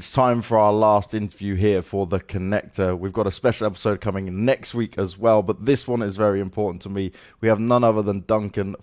It's time for our last interview here for The Connector. We've got a special episode coming next week as well, but this one is very important to me. We have none other than Duncan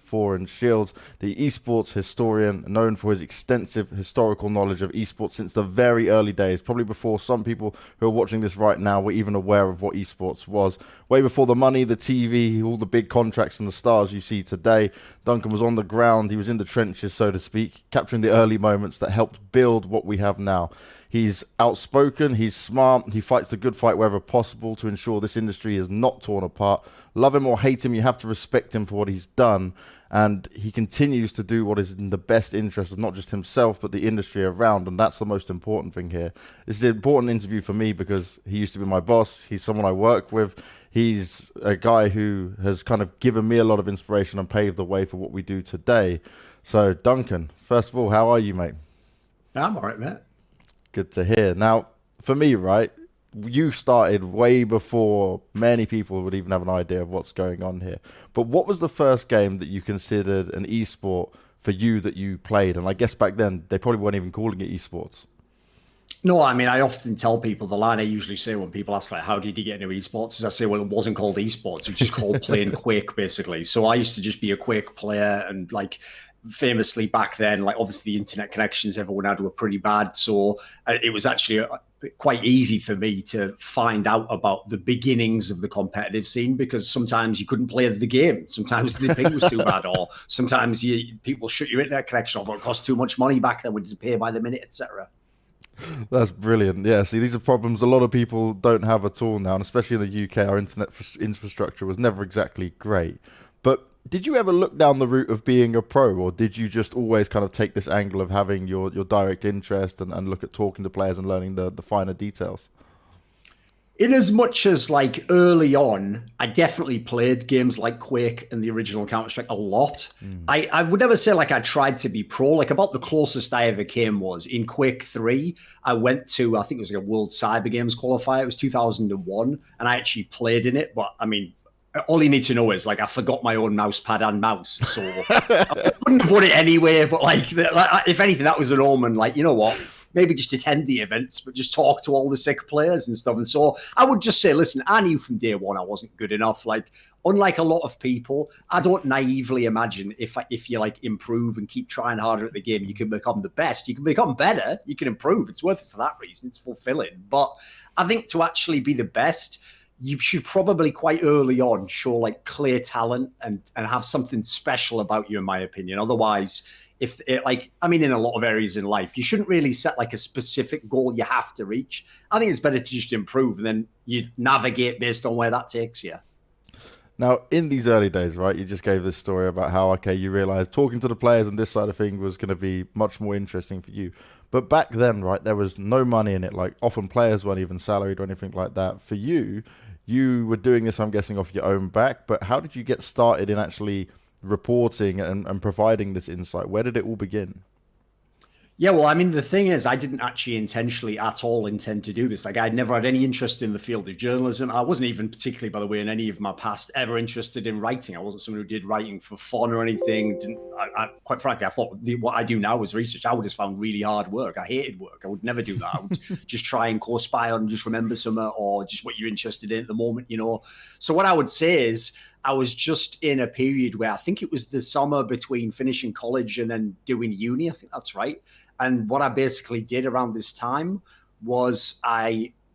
Shields, the esports historian, known for his extensive historical knowledge of esports since the very early days, probably before some people who are watching this right now were even aware of what esports was. Way before the money, the TV, all the big contracts and the stars you see today, Duncan was on the ground, he was in the trenches, so to speak, capturing the early moments that helped build what we have now. He's outspoken, he's smart, he fights the good fight wherever possible to ensure this industry is not torn apart. Love him or hate him, you have to respect him for what he's done. And he continues to do what is in the best interest of not just himself, but the industry around. And that's the most important thing here. This is an important interview for me because he used to be my boss. He's someone I work with. He's a guy who has kind of given me a lot of inspiration and paved the way for what we do today. So, Duncan, first of all, how are you, mate? I'm all right, mate. Good to hear. Now, for me, right, you started way before many people would even have an idea of what's going on here. But what was the first game that you considered an esport for you that you played? And I guess back then, they probably weren't even calling it esports. No, I mean, I often tell people the line I usually say when people ask, like, how did you get into esports? Is I say, well, it wasn't called esports. It was just called playing Quake, basically. So I used to just be a Quake player and, like, famously back then, like obviously the internet connections everyone had were pretty bad, so it was actually quite easy for me to find out about the beginnings of the competitive scene, because sometimes you couldn't play the game, sometimes the ping was too bad, or sometimes people shut your internet connection off, or it cost too much money back then when you pay by the minute, etc. That's brilliant. Yeah, see, these are problems a lot of people don't have at all now, and especially in the UK, our internet infrastructure was never exactly great. But did you ever look down the route of being a pro, or did you just always kind of take this angle of having your direct interest and look at talking to players and learning the finer details? In as much as, like, early on, I definitely played games like Quake and the original Counter-Strike a lot. I would never say, like, I tried to be pro. Like, about the closest I ever came was in Quake 3. I went to, I think it was like a World Cyber Games qualifier. It was 2001, and I actually played in it. But, I mean, all you need to know is, like, I forgot my own mouse pad and mouse, so I wouldn't have won it anyway. But, like, if anything, that was an omen. Like, you know what? Maybe just attend the events, but just talk to all the sick players and stuff. And so I would just say, listen, I knew from day one I wasn't good enough. Like, unlike a lot of people, I don't naively imagine if you like improve and keep trying harder at the game, you can become the best. You can become better. You can improve. It's worth it for that reason. It's fulfilling. But I think to actually be the best, you should probably quite early on show, like, clear talent and have something special about you, in my opinion. Otherwise, if it, like, I mean, in a lot of areas in life, you shouldn't really set like a specific goal you have to reach. I think it's better to just improve, and then you navigate based on where that takes you. Now, in these early days, right, you just gave this story about how, okay, you realized talking to the players and this side of things was going to be much more interesting for you. But back then, right, there was no money in it. Like, often players weren't even salaried or anything like that. For you, you were doing this, I'm guessing, off your own back. But how did you get started in actually reporting and providing this insight? Where did it all begin? Yeah, well, I mean, the thing is, I didn't actually intentionally at all intend to do this. Like, I'd never had any interest in the field of journalism. I wasn't even particularly, by the way, in any of my past ever interested in writing. I wasn't someone who did writing for fun or anything. Quite frankly, I thought what I do now was research. I would have found really hard work. I hated work. I would never do that. I would just try and course spy on, just remember something, or just what you're interested in at the moment, you know. So what I would say is, I was just in a period where I think it was the summer between finishing college and then doing uni. I think that's right. And what I basically did around this time was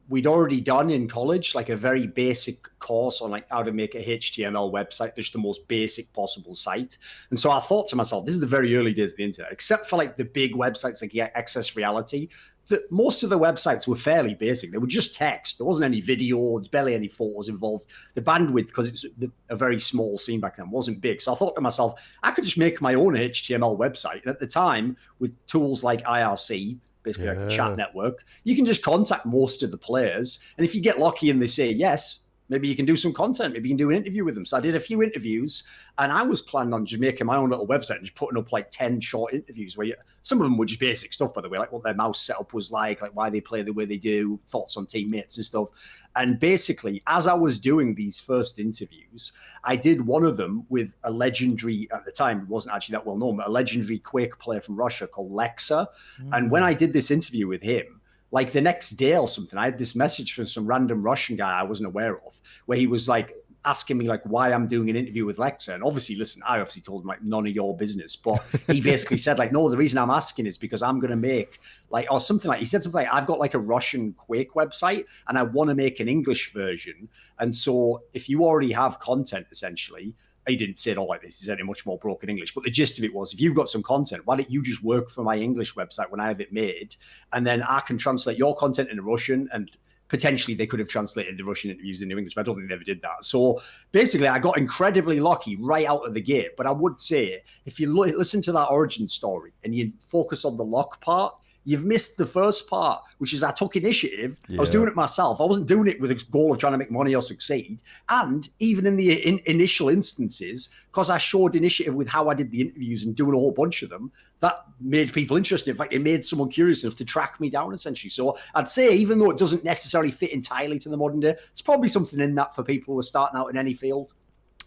we'd already done in college like a very basic course on like how to make a HTML website, just the most basic possible site. And so I thought to myself, this is the very early days of the internet, except for like the big websites like Access Reality, that most of the websites were fairly basic. They were just text. There wasn't any video, there's barely any photos involved. The bandwidth, because it's a very small scene back then, wasn't big. So I thought to myself, I could just make my own HTML website. And at the time, with tools like IRC, basically like a chat network, you can just contact most of the players. And if you get lucky and they say yes, maybe you can do some content. Maybe you can do an interview with them. So I did a few interviews, and I was planning on just making my own little website and just putting up like 10 short interviews where some of them were just basic stuff, by the way, like what their mouse setup was like why they play the way they do, thoughts on teammates and stuff. And basically, as I was doing these first interviews, I did one of them with a legendary, at the time, it wasn't actually that well known, but a legendary Quake player from Russia called Lexa. And when I did this interview with him, like the next day or something, I had this message from some random Russian guy I wasn't aware of, where he was like asking me like why I'm doing an interview with Lexa. And obviously, listen, I obviously told him like none of your business, but he basically said like, no, the reason I'm asking is because I'm going to make like, or something like, he said something like, I've got like a Russian Quake website and I want to make an English version. And so if you already have content, essentially, he didn't say it all like this, he said it in much more broken English, but the gist of it was, if you've got some content, why don't you just work for my English website when I have it made, and then I can translate your content into Russian, and potentially they could have translated the Russian interviews into English, but I don't think they ever did that. So basically, I got incredibly lucky right out of the gate. But I would say, if you listen to that origin story and you focus on the luck part, you've missed the first part, which is I took initiative. Yeah. I was doing it myself. I wasn't doing it with a goal of trying to make money or succeed. And even in the initial instances, because I showed initiative with how I did the interviews and doing a whole bunch of them, that made people interested. In fact, it made someone curious enough to track me down, essentially. So I'd say, even though it doesn't necessarily fit entirely to the modern day, it's probably something in that for people who are starting out in any field.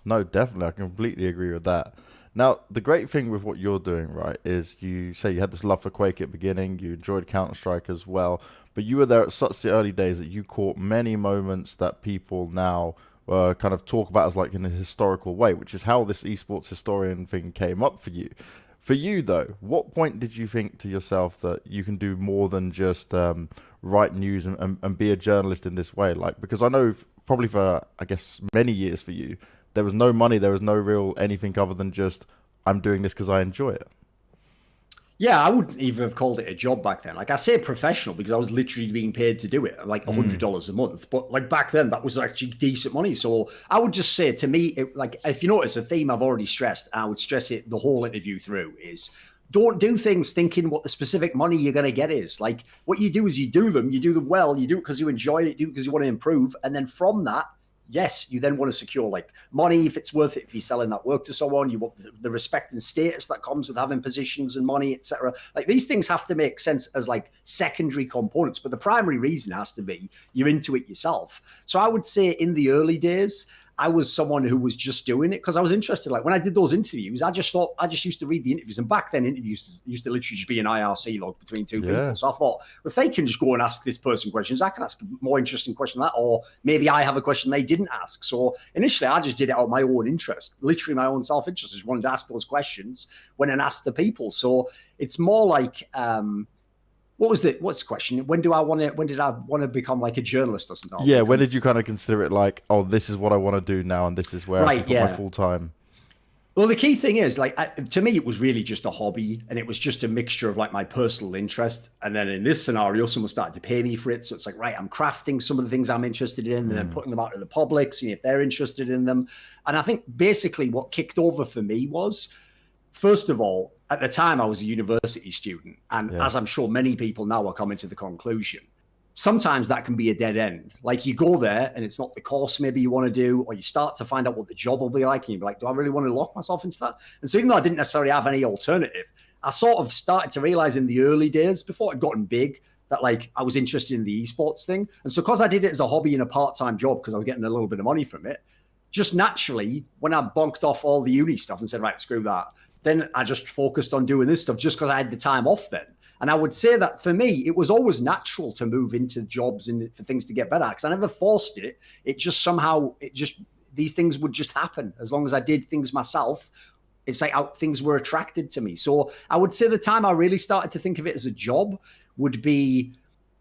No, definitely. I completely agree with that. Now, the great thing with what you're doing, right, is you say you had this love for Quake at the beginning, you enjoyed Counter-Strike as well, but you were there at such the early days that you caught many moments that people now kind of talk about as like in a historical way, which is how this esports historian thing came up for you. For you, though, what point did you think to yourself that you can do more than just write news and be a journalist in this way? Like, because I know probably for, I guess, many years for you, there was no money, there was no real anything other than just, I'm doing this because I enjoy it. Yeah, I wouldn't even have called it a job back then. Like, I say professional because I was literally being paid to do it, like $100 a month. But like back then, that was actually decent money. So I would just say, to me, like, if you notice, a theme I've already stressed, and I would stress it the whole interview through, is don't do things thinking what the specific money you're going to get is. Like, what you do is you do them well, you do it because you enjoy it, you do it because you want to improve. And then from that, yes, you then want to secure like money if it's worth it. If you're selling that work to someone, you want the respect and status that comes with having positions and money, etc. Like, these things have to make sense as like secondary components, but the primary reason has to be you're into it yourself. So I would say in the early days, I was someone who was just doing it because I was interested. Like, when I did those interviews, I just used to read the interviews. And back then, interviews used to literally just be an IRC log between two people. So I thought, if they can just go and ask this person questions, I can ask a more interesting question than that. Or maybe I have a question they didn't ask. So initially, I just did it out of my own interest, literally my own self-interest. I just wanted to ask those questions when and ask the people. So it's more like... what's the question? When did I want to become like a journalist or something? Yeah, when did you kind of consider it like, oh, this is what I want to do now, and this is where I can put my full time? Well, the key thing is, like, to me, it was really just a hobby, and it was just a mixture of like my personal interest. And then in this scenario, someone started to pay me for it. So it's like, right, I'm crafting some of the things I'm interested in and then putting them out to the public, seeing if they're interested in them. And I think basically what kicked over for me was, first of all, at the time I was a university student, and as I'm sure many people now are coming to the conclusion, sometimes that can be a dead end. Like, you go there and it's not the course maybe you want to do, or you start to find out what the job will be like, and you're like, do I really want to lock myself into that? And so even though I didn't necessarily have any alternative, I sort of started to realize in the early days, before I'd gotten big, that like I was interested in the esports thing. And so because I did it as a hobby and a part-time job, because I was getting a little bit of money from it, just naturally, when I bonked off all the uni stuff and said, right, screw that, then I just focused on doing this stuff just because I had the time off then. And I would say that for me, it was always natural to move into jobs and for things to get better, because I never forced it. It just somehow, these things would just happen. As long as I did things myself, it's like how things were attracted to me. So I would say the time I really started to think of it as a job would be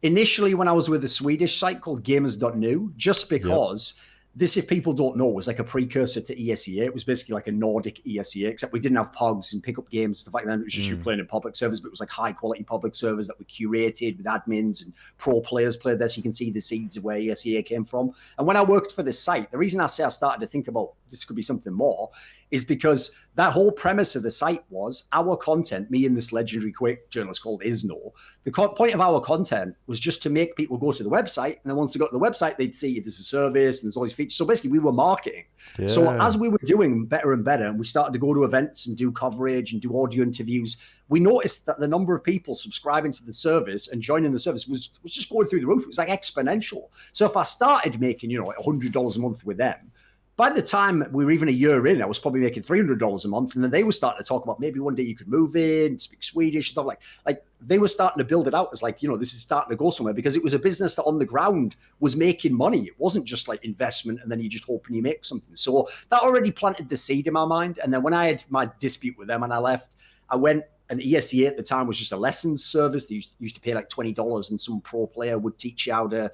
initially when I was with a Swedish site called gamers.nu, just because... This, if people don't know, was like a precursor to ESEA. It was basically like a Nordic ESEA, except we didn't have pogs and pick up games, stuff like that. It was just you playing in public servers, but it was like high quality public servers that were curated with admins, and pro players played there. So you can see the seeds of where ESEA came from. And when I worked for this site, the reason I say I started to think about this could be something more is because that whole premise of the site was our content, me and this legendary Quake journalist called Isno, the point of our content was just to make people go to the website, and then once they got to the website, they'd see there's a service and there's all these features. So basically we were marketing. So as we were doing better and better, and we started to go to events and do coverage and do audio interviews, we noticed that the number of people subscribing to the service and joining the service was just going through the roof. It was like exponential. So if I started making, like $100 a month with them, by the time we were even a year in, I was probably making $300 a month. And then they were starting to talk about maybe one day you could move in, speak Swedish, stuff like they were starting to build it out as like, this is starting to go somewhere, because it was a business that on the ground was making money. It wasn't just like investment and then you just hoping you make something. So that already planted the seed in my mind. And then when I had my dispute with them and I left, I went, and ESEA at the time was just a lessons service. They used to pay like $20 and some pro player would teach you how to,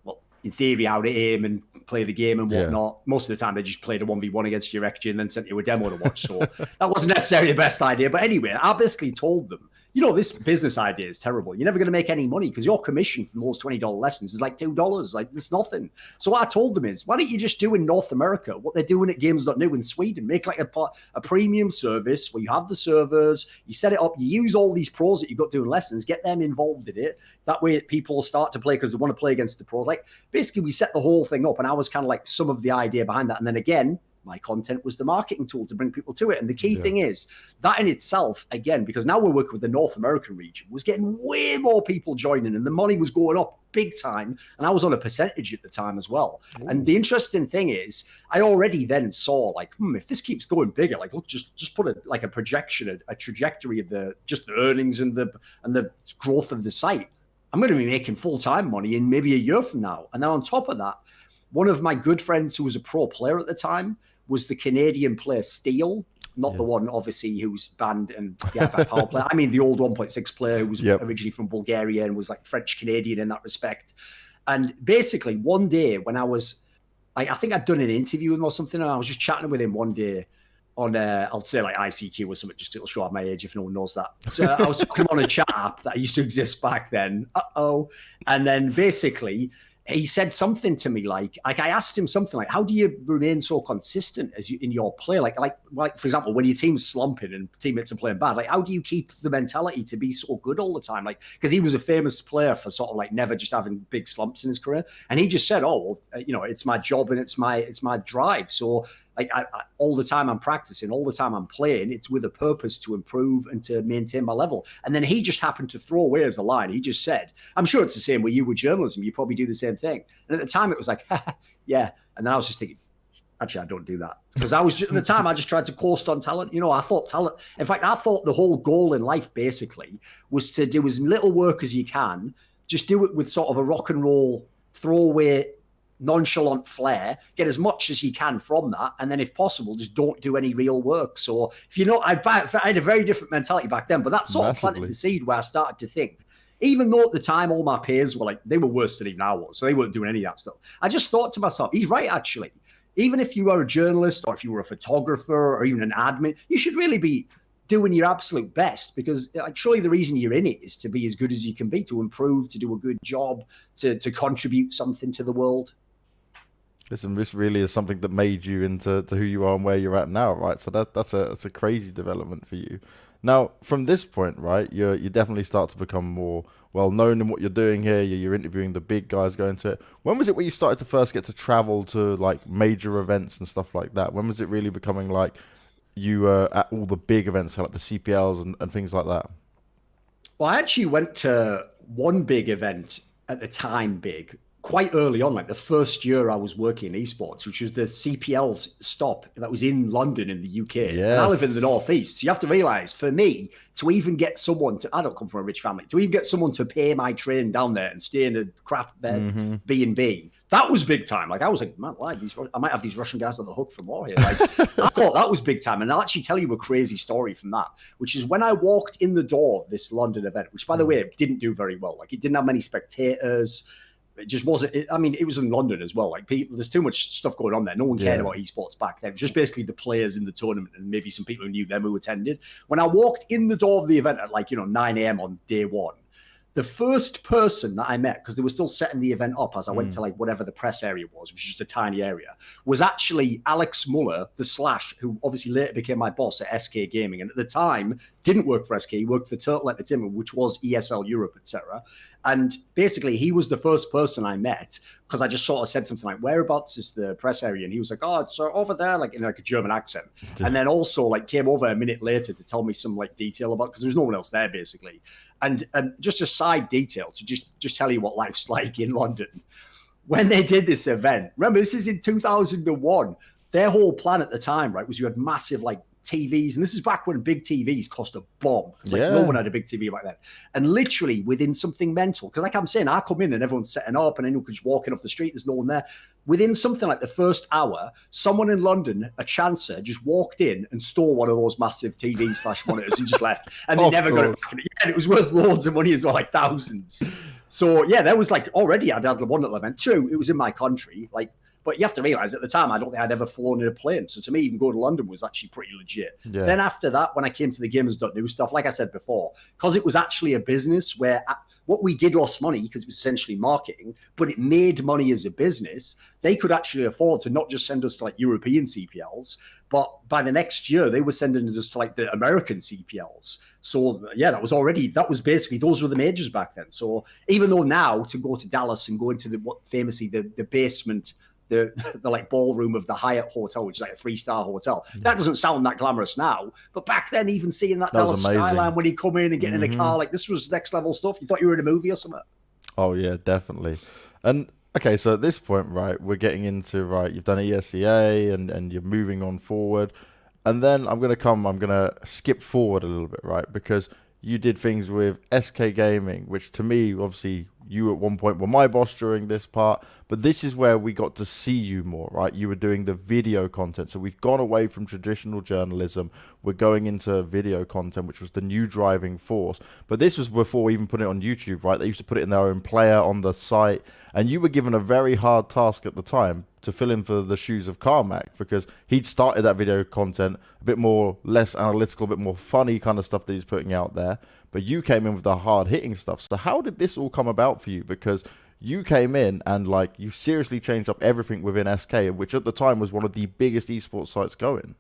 well, in theory, how to aim and play the game and whatnot. Most of the time, they just played a 1v1 against your XG and then sent you a demo to watch. So that wasn't necessarily the best idea. But anyway, I basically told them, this business idea is terrible. You're never going to make any money because your commission from those $20 lessons is like $2. Like, there's nothing. So what I told them is, why don't you just do in North America what they're doing at Games.new in Sweden? Make like a premium service where you have the servers, you set it up, you use all these pros that you've got doing lessons, get them involved in it. That way people start to play because they want to play against the pros. Like, basically, we set the whole thing up, and I was kind of like some of the idea behind that. And then again, my content was the marketing tool to bring people to it. And the key thing is that in itself, again, because now we're working with the North American region, was getting way more people joining and the money was going up big time. And I was on a percentage at the time as well. Ooh. And the interesting thing is I already then saw like, if this keeps going bigger, like, look, just put a projection, a trajectory of the earnings and the growth of the site. I'm going to be making full-time money in maybe a year from now. And then on top of that, one of my good friends who was a pro player at the time was the Canadian player Steele, not the one, obviously, who's banned and by power play. I mean, the old 1.6 player who was originally from Bulgaria and was like French-Canadian in that respect. And basically, one day when I was, I think I'd done an interview with him or something, and I was just chatting with him one day on, I'll say like ICQ or something, just it'll show up my age if no one knows that. So I was talking on a chat app that used to exist back then. And then basically, he said something to me like I asked him something like, how do you remain so consistent in your play? Like, for example, when your team's slumping and teammates are playing bad, like, how do you keep the mentality to be so good all the time? Like, because he was a famous player for sort of like never just having big slumps in his career. And he just said, it's my job and it's my drive. So like all the time I'm practicing, all the time I'm playing, it's with a purpose to improve and to maintain my level. And then he just happened to throw away as a line. He just said, I'm sure it's the same with you with journalism. You probably do the same thing. And at the time it was like, yeah. And then I was just thinking, actually, I don't do that. Because at the time I just tried to coast on talent. I thought talent, in fact, I thought the whole goal in life basically was to do as little work as you can, just do it with sort of a rock and roll, throwaway, nonchalant flair, get as much as you can from that, and then if possible just don't do any real work. So if I had a very different mentality back then, but that sort of planted the seed where I started to think, even though at the time all my peers were like, they were worse than even I was, so they weren't doing any of that stuff, I just thought to myself, he's right, actually. Even if you are a journalist or if you were a photographer or even an admin, you should really be doing your absolute best, because like, surely the reason you're in it is to be as good as you can be, to improve, to do a good job, to contribute something to the world. Listen, this really is something that made you into who you are and where you're at now, right? So that's a crazy development for you. Now, from this point, right, you definitely start to become more well known in what you're doing here. You're interviewing the big guys, going to it. When was it where you started to first get to travel to like major events and stuff like that? When was it really becoming like you were at all the big events, like the CPLs and things like that? Well, I actually went to one big event at the time, quite early on, like the first year I was working in esports, which was the CPL's stop that was in London in the UK. Yes. And I live in the Northeast. So you have to realize, for me, to even get someone I don't come from a rich family, to even get someone to pay my train down there and stay in a crap bed, B&B, that was big time. Like, I was like, man, I might have these Russian guys on the hook for more here. Like, I thought that was big time. And I'll actually tell you a crazy story from that, which is when I walked in the door of this London event, which, by the way, it didn't do very well. Like, it didn't have many spectators. It just wasn't. It was in London as well. Like, there's too much stuff going on there. No one cared about esports back then. It was just basically the players in the tournament and maybe some people who knew them who attended. When I walked in the door of the event at 9 a.m. on day one, the first person that I met, because they were still setting the event up as I went to whatever the press area was, which is just a tiny area, was actually Alex Muller, the Slash, who obviously later became my boss at SK Gaming. And at the time, didn't work for SK. He worked for Turtle Entertainment, which was ESL Europe, etc. And basically, he was the first person I met, because I just sort of said something like, whereabouts is the press area? And he was like, oh, it's over there, like in like a German accent. And then also came over a minute later to tell me some detail about, because there was no one else there basically. And just a side detail to just tell you what life's like in London. When they did this event, remember, this is in 2001, their whole plan at the time, right, was you had massive like TVs, and this is back when big TVs cost a bomb. It's like no one had a big TV back then. And literally within something mental, because like I'm saying, I come in and everyone's setting up and anyone can just walk in off the street, there's no one there. Within something like the first hour, someone in London, a chancer, just walked in and stole one of those massive TV/monitors and just left. And they never got it back. And it was worth loads of money as well, like thousands. So yeah, there was like already I'd had one little event. True, it was in my country, like. But you have to realize at the time, I don't think I'd ever flown in a plane. So to me, even going to London was actually pretty legit. Yeah. Then after that, when I came to the gamers.new stuff, like I said before, because it was actually a business where what we did lost money because it was essentially marketing, but it made money as a business. They could actually afford to not just send us to like European CPLs, but by the next year, they were sending us to like the American CPLs. So yeah, that was basically, those were the majors back then. So even though now to go to Dallas and go into famously the basement, the like ballroom of the Hyatt Hotel, which is like a 3-star hotel. That doesn't sound that glamorous now, but back then, even seeing that Dallas skyline when you come in and get in the car, like this was next level stuff. You thought you were in a movie or something. Oh yeah, definitely. And okay, so at this point, right, we're getting into you've done ESEA and you're moving on forward, and then I'm gonna skip forward a little bit, right, because you did things with SK Gaming, which to me, obviously, you at one point were my boss during this part, but this is where we got to see you more, right? You were doing the video content. So we've gone away from traditional journalism. We're going into video content, which was the new driving force. But this was before we even put it on YouTube, right? They used to put it in their own player on the site. And you were given a very hard task at the time to fill in for the shoes of Carmack, because he'd started that video content a bit more, less analytical, a bit more funny kind of stuff that he's putting out there. But you came in with the hard-hitting stuff. So how did this all come about for you? Because you came in and you seriously changed up everything within SK, which at the time was one of the biggest esports sites going.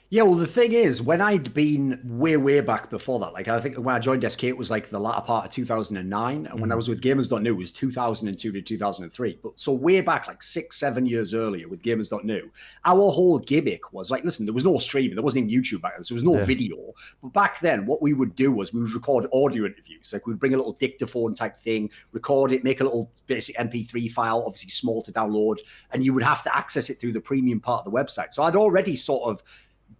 Yeah, well, the thing is, when I'd been way back before that, like I think when I joined SK, it was like the latter part of 2009. And when I was with Gamers.new, it was 2002 to 2003. But so way back, like 6-7 years earlier with Gamers.new, our whole gimmick was like, listen, there was no streaming. There wasn't even YouTube back then. So there was no video. But back then, what we would do was we would record audio interviews. Like we'd bring a little dictaphone type thing, record it, make a little basic MP3 file, obviously small to download. And you would have to access it through the premium part of the website. So I'd already sort of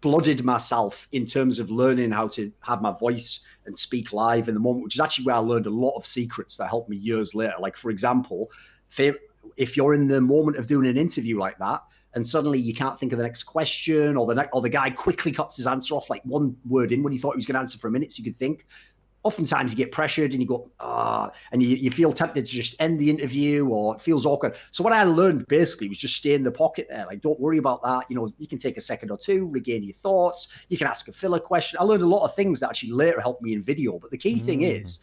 blooded myself in terms of learning how to have my voice and speak live in the moment, which is actually where I learned a lot of secrets that helped me years later. Like, for example, if you're in the moment of doing an interview like that, and suddenly you can't think of the next question, or the guy quickly cuts his answer off like one word in when he thought he was going to answer for a minute so you could think. Oftentimes you get pressured and you go, and you feel tempted to just end the interview, or it feels awkward. So what I learned basically was just stay in the pocket there. Like, don't worry about that. You know, you can take a second or two, regain your thoughts. You can ask a filler question. I learned a lot of things that actually later helped me in video. But the key thing is,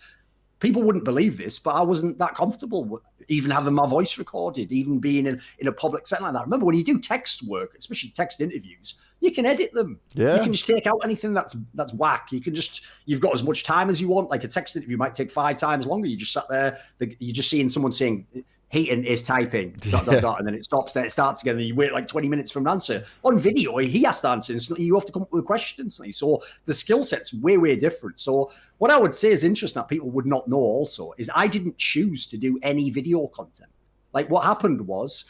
people wouldn't believe this, but I wasn't that comfortable with even having my voice recorded, even being in a public setting like that. Remember, when you do text work, especially text interviews, you can edit them. Yeah. You can just take out anything that's whack. You've got as much time as you want. Like a text interview might take 5 times longer. You just sat there, you're just seeing someone saying, Heaton is typing, ... and then it stops, then it starts again, and you wait like 20 minutes for an answer. On video, he has to answer instantly. You have to come up with a question instantly. So the skill set's way different. So what I would say is interesting that people would not know also is I didn't choose to do any video content. Like what happened was,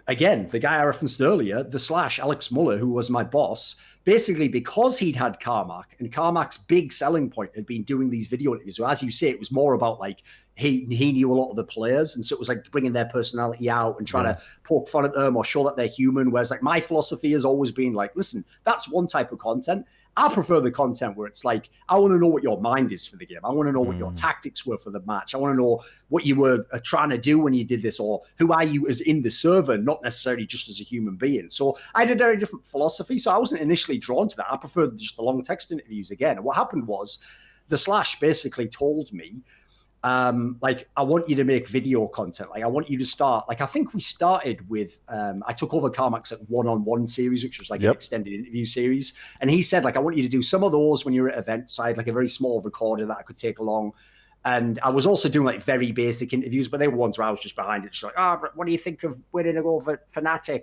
again, the guy I referenced earlier, the Slash, Alex Muller, who was my boss, basically because he'd had Carmack, and Carmack's big selling point had been doing these video interviews. So as you say, it was more about like, he knew a lot of the players. And so it was like bringing their personality out and trying to poke fun at them or show that they're human. Whereas like my philosophy has always been like, listen, that's one type of content. I prefer the content where it's like, I want to know what your mind is for the game. I want to know what your tactics were for the match. I want to know what you were trying to do when you did this, or who are you as in the server, not necessarily just as a human being. So I had a very different philosophy. So I wasn't initially drawn to that. I preferred just the long text interviews again. And what happened was the Slash basically told me, like, I want you to make video content. Like, I want you to start, like, I think we started with, I took over Carmack's like one-on-one series, which was like an extended interview series. And he said, like, I want you to do some of those when you're at events. I had like a very small recorder that I could take along. And I was also doing like very basic interviews, but they were ones where I was just behind it. Just like, what do you think of winning over Fnatic?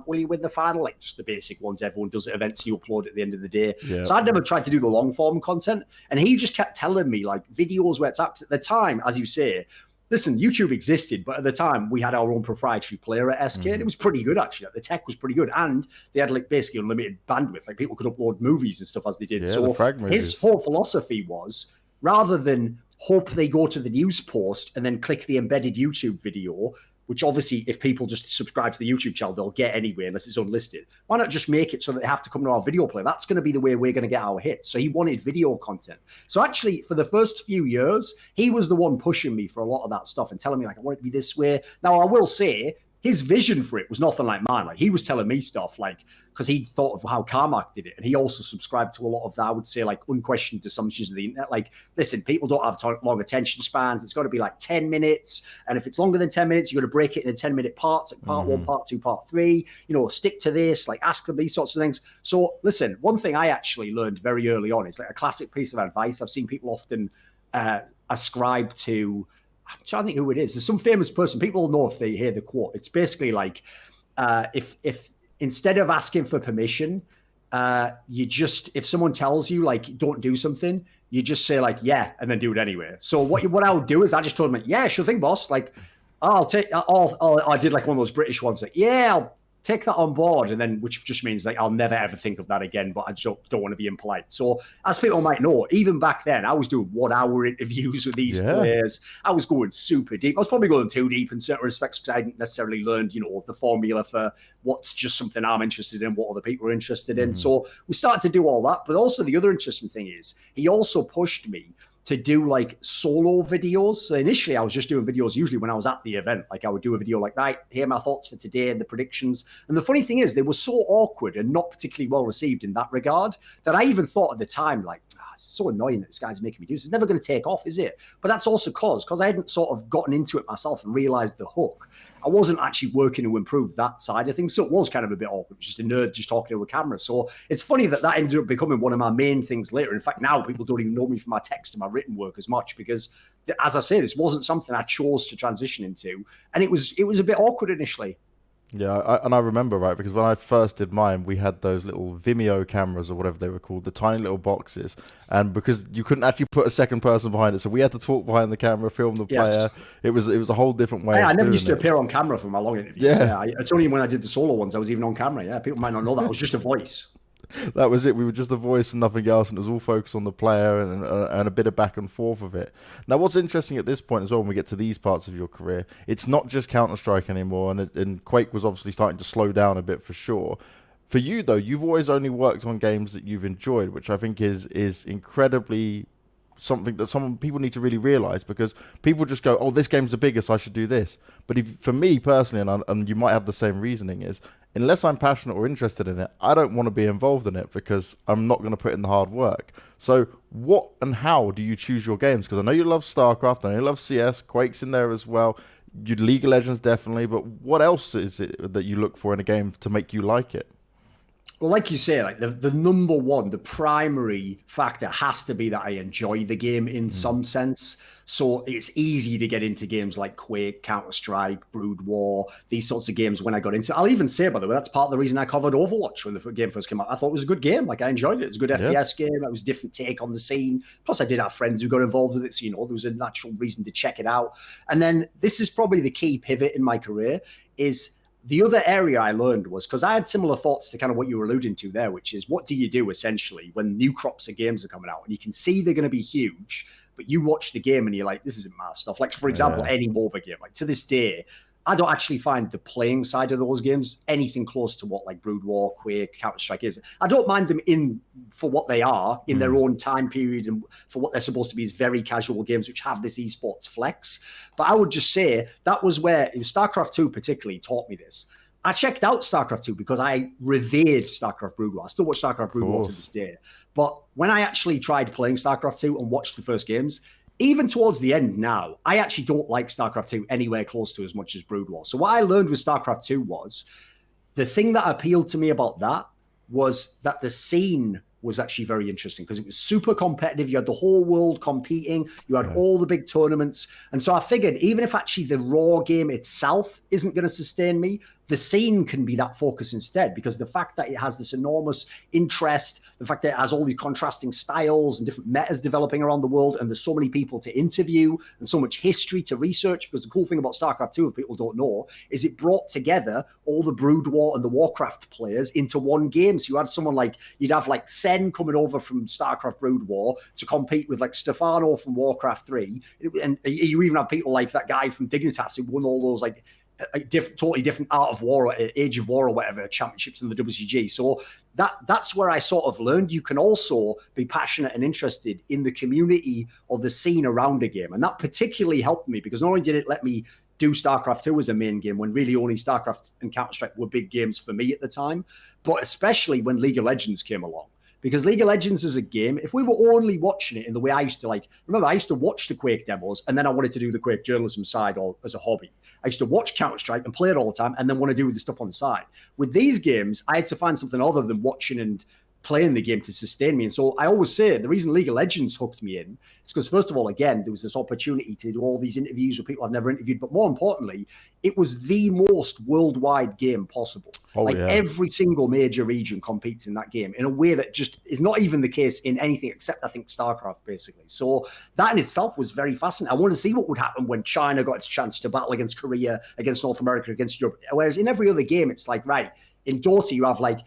Will you win the final? Like just the basic ones everyone does at events you upload at the end of the day. Yeah. So I'd never tried to do the long form content. And he just kept telling me like videos where it's at the time, as you say, listen, YouTube existed, but at the time we had our own proprietary player at SK, and it was pretty good actually. The tech was pretty good, and they had like basically unlimited bandwidth. Like people could upload movies and stuff as they did. Yeah, so his whole philosophy was, rather than hope they go to the news post and then click the embedded YouTube video, which obviously if people just subscribe to the YouTube channel, they'll get anyway unless it's unlisted. Why not just make it so that they have to come to our video player? That's going to be the way we're going to get our hits. So he wanted video content. So actually, for the first few years, he was the one pushing me for a lot of that stuff and telling me, like, I want it to be this way. Now, I will say, his vision for it was nothing like mine. Like, he was telling me stuff, like, because he thought of how Carmack did it. And he also subscribed to a lot of that, I would say, like, unquestioned assumptions of the internet. Like, listen, people don't have long attention spans. It's got to be like 10 minutes. And if it's longer than 10 minutes, you've got to break it into 10-minute parts, like part one, part two, part three. You know, stick to this, like, ask them these sorts of things. So, listen, one thing I actually learned very early on is like a classic piece of advice I've seen people often ascribe to. I'm trying to think who it is. There's some famous person. People will know if they hear the quote. It's basically like, if instead of asking for permission, if someone tells you like don't do something, you just say like yeah, and then do it anyway. So what I would do is I just told him like, yeah, sure thing, boss. Like I did like one of those British ones like, yeah, I'll take that on board, and then which just means like I'll never ever think of that again, but I just don't want to be impolite. So as people might know, even back then I was doing 1 hour interviews with these players. I was going super deep. I was probably going too deep in certain respects because I hadn't necessarily learned, you know, the formula for what's just something I'm interested in, what other people are interested in. So we started to do all that. But also the other interesting thing is he also pushed me to do like solo videos. So initially I was just doing videos usually when I was at the event. Like I would do a video like, right, here are my thoughts for today and the predictions. And the funny thing is they were so awkward and not particularly well received in that regard that I even thought at the time, like, it's so annoying that this guy's making me do this. It's never going to take off, is it? But that's also because I hadn't sort of gotten into it myself and realized the hook. I wasn't actually working to improve that side of things. So it was kind of a bit awkward, just a nerd just talking to a camera. So it's funny that ended up becoming one of my main things later. In fact, now people don't even know me for my text and my written work as much because, as I say, this wasn't something I chose to transition into. And it was a bit awkward initially. Yeah, I remember, right, because when I first did mine, we had those little Vimeo cameras or whatever they were called, the tiny little boxes, and because you couldn't actually put a second person behind it, so we had to talk behind the camera, film the player. Yes. It was a whole different way. I never used to appear on camera for my long interviews. Yeah, it's only when I did the solo ones I was even on camera. Yeah, people might not know that I was just a voice. That was it. We were just a voice and nothing else, and it was all focused on the player and a bit of back and forth of it. Now, what's interesting at this point as well, when we get to these parts of your career, it's not just Counter-Strike anymore, and Quake was obviously starting to slow down a bit for sure. For you, though, you've always only worked on games that you've enjoyed, which I think is incredibly something that people need to really realize, because people just go, oh, this game's the biggest, I should do this. But for me personally, and you might have the same reasoning, is unless I'm passionate or interested in it, I don't want to be involved in it because I'm not going to put in the hard work. So what and how do you choose your games? Because I know you love StarCraft, I know you love CS, Quake's in there as well, you League of Legends definitely, but what else is it that you look for in a game to make you like it? Well, like you say, like the number one, the primary factor has to be that I enjoy the game in some sense. So it's easy to get into games like Quake, Counter-Strike, Brood War, these sorts of games when I got into it. I'll even say, by the way, that's part of the reason I covered Overwatch when the game first came out. I thought it was a good game. Like, I enjoyed it. It was a good FPS game. It was a different take on the scene. Plus, I did have friends who got involved with it. So, you know, there was a natural reason to check it out. And then this is probably the key pivot in my career is the other area I learned was, because I had similar thoughts to kind of what you were alluding to there, which is what do you do essentially when new crops of games are coming out and you can see they're going to be huge, but you watch the game and you're like, this isn't my stuff. Like, for example, any MOBA game, like to this day, I don't actually find the playing side of those games anything close to what like Brood War, Quake, Counter-Strike is. I don't mind them for what they are in their own time period and for what they're supposed to be as very casual games which have this esports flex. But I would just say that was where StarCraft 2 particularly taught me this. I checked out StarCraft 2 because I revered StarCraft Brood War. I still watch StarCraft Brood War to this day. But when I actually tried playing StarCraft 2 and watched the first games, even towards the end now, I actually don't like StarCraft 2 anywhere close to as much as Brood War. So what I learned with StarCraft 2 was the thing that appealed to me about that was that the scene was actually very interesting because it was super competitive. You had the whole world competing. You had all the big tournaments. And so I figured even if actually the raw game itself isn't going to sustain me, the scene can be that focus instead, because the fact that it has this enormous interest, the fact that it has all these contrasting styles and different metas developing around the world, and there's so many people to interview and so much history to research. Because the cool thing about StarCraft 2, if people don't know, is it brought together all the Brood War and the Warcraft players into one game. So you had someone like, you'd have like Sen coming over from StarCraft Brood War to compete with like Stefano from Warcraft 3. And you even have people like that guy from Dignitas who won all those like totally different Art of War, Age of War or whatever championships in the WCG. So that's where I sort of learned you can also be passionate and interested in the community or the scene around a game. And that particularly helped me, because not only did it let me do StarCraft 2 as a main game, when really only StarCraft and Counter-Strike were big games for me at the time, but especially when League of Legends came along. Because League of Legends is a game, if we were only watching it in the way I used to, like, remember, I used to watch the Quake demos, and then I wanted to do the Quake journalism side or as a hobby. I used to watch Counter-Strike and play it all the time, and then want to do the stuff on the side. With these games, I had to find something other than watching and playing the game to sustain me. And so I always say the reason League of Legends hooked me in is because, first of all, again, there was this opportunity to do all these interviews with people I've never interviewed, but more importantly, it was the most worldwide game possible. Every single major region competes in that game in a way that just is not even the case in anything except, I think, StarCraft, basically. So that in itself was very fascinating. I wanted to see what would happen when China got its chance to battle against Korea, against North America, against Europe. Whereas in every other game, it's like, right, in Dota, you have like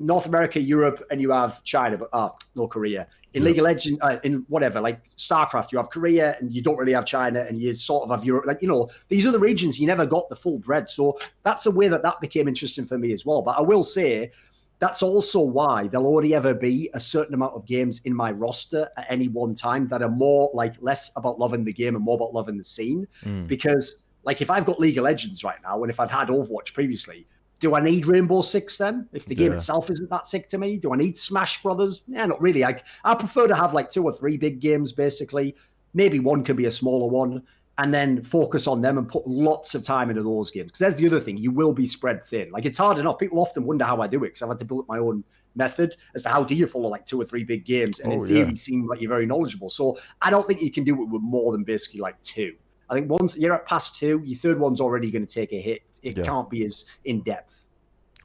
North America, Europe, and you have China, but no Korea. In League of Legends, in whatever, like StarCraft, you have Korea, and you don't really have China, and you sort of have Europe. Like, these are the regions you never got the full breadth. So that's a way that became interesting for me as well. But I will say that's also why there'll only ever be a certain amount of games in my roster at any one time that are more like less about loving the game and more about loving the scene. Because like if I've got League of Legends right now, and if I'd had Overwatch previously, do I need Rainbow Six then? If the game itself isn't that sick to me, do I need Smash Brothers? Yeah, not really. I prefer to have like 2 or 3 big games, basically. Maybe one can be a smaller one, and then focus on them and put lots of time into those games. Because there's the other thing, you will be spread thin. Like, it's hard enough. People often wonder how I do it, because I've had to build up my own method as to how do you follow like 2 or 3 big games, and in theory seem like you're very knowledgeable. So I don't think you can do it with more than basically like 2. I think once you're at past 2, your third one's already going to take a hit. It can't be as in-depth.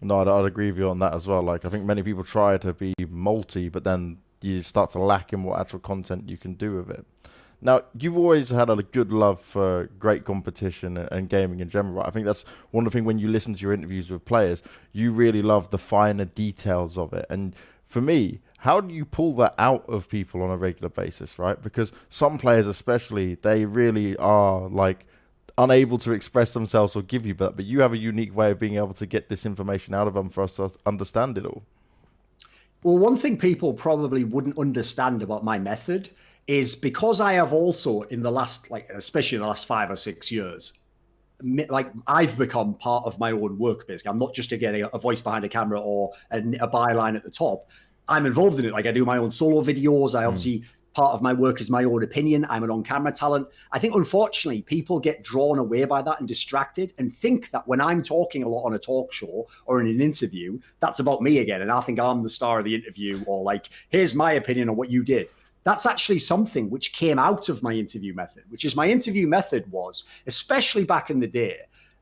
No, I'd agree with you on that as well. Like, I think many people try to be multi, but then you start to lack in what actual content you can do with it. Now, you've always had a good love for great competition and gaming in general, right? I think that's one of the things when you listen to your interviews with players, you really love the finer details of it. And for me, how do you pull that out of people on a regular basis, right? Because some players especially, they really are like unable to express themselves or give you that, but you have a unique way of being able to get this information out of them for us to understand it all. Well, one thing people probably wouldn't understand about my method is because I have also in the last, like, especially in the last 5 or 6 years, like I've become part of my own work, basically. I'm not just again a voice behind a camera or a byline at the top. I'm involved in it. Like, I do my own solo videos. I obviously part of my work is my own opinion. I'm an on-camera talent. I think, unfortunately, people get drawn away by that and distracted and think that when I'm talking a lot on a talk show or in an interview, that's about me again. And I think I'm the star of the interview, or like, here's my opinion on what you did. That's actually something which came out of my interview method, which is my interview method was, especially back in the day,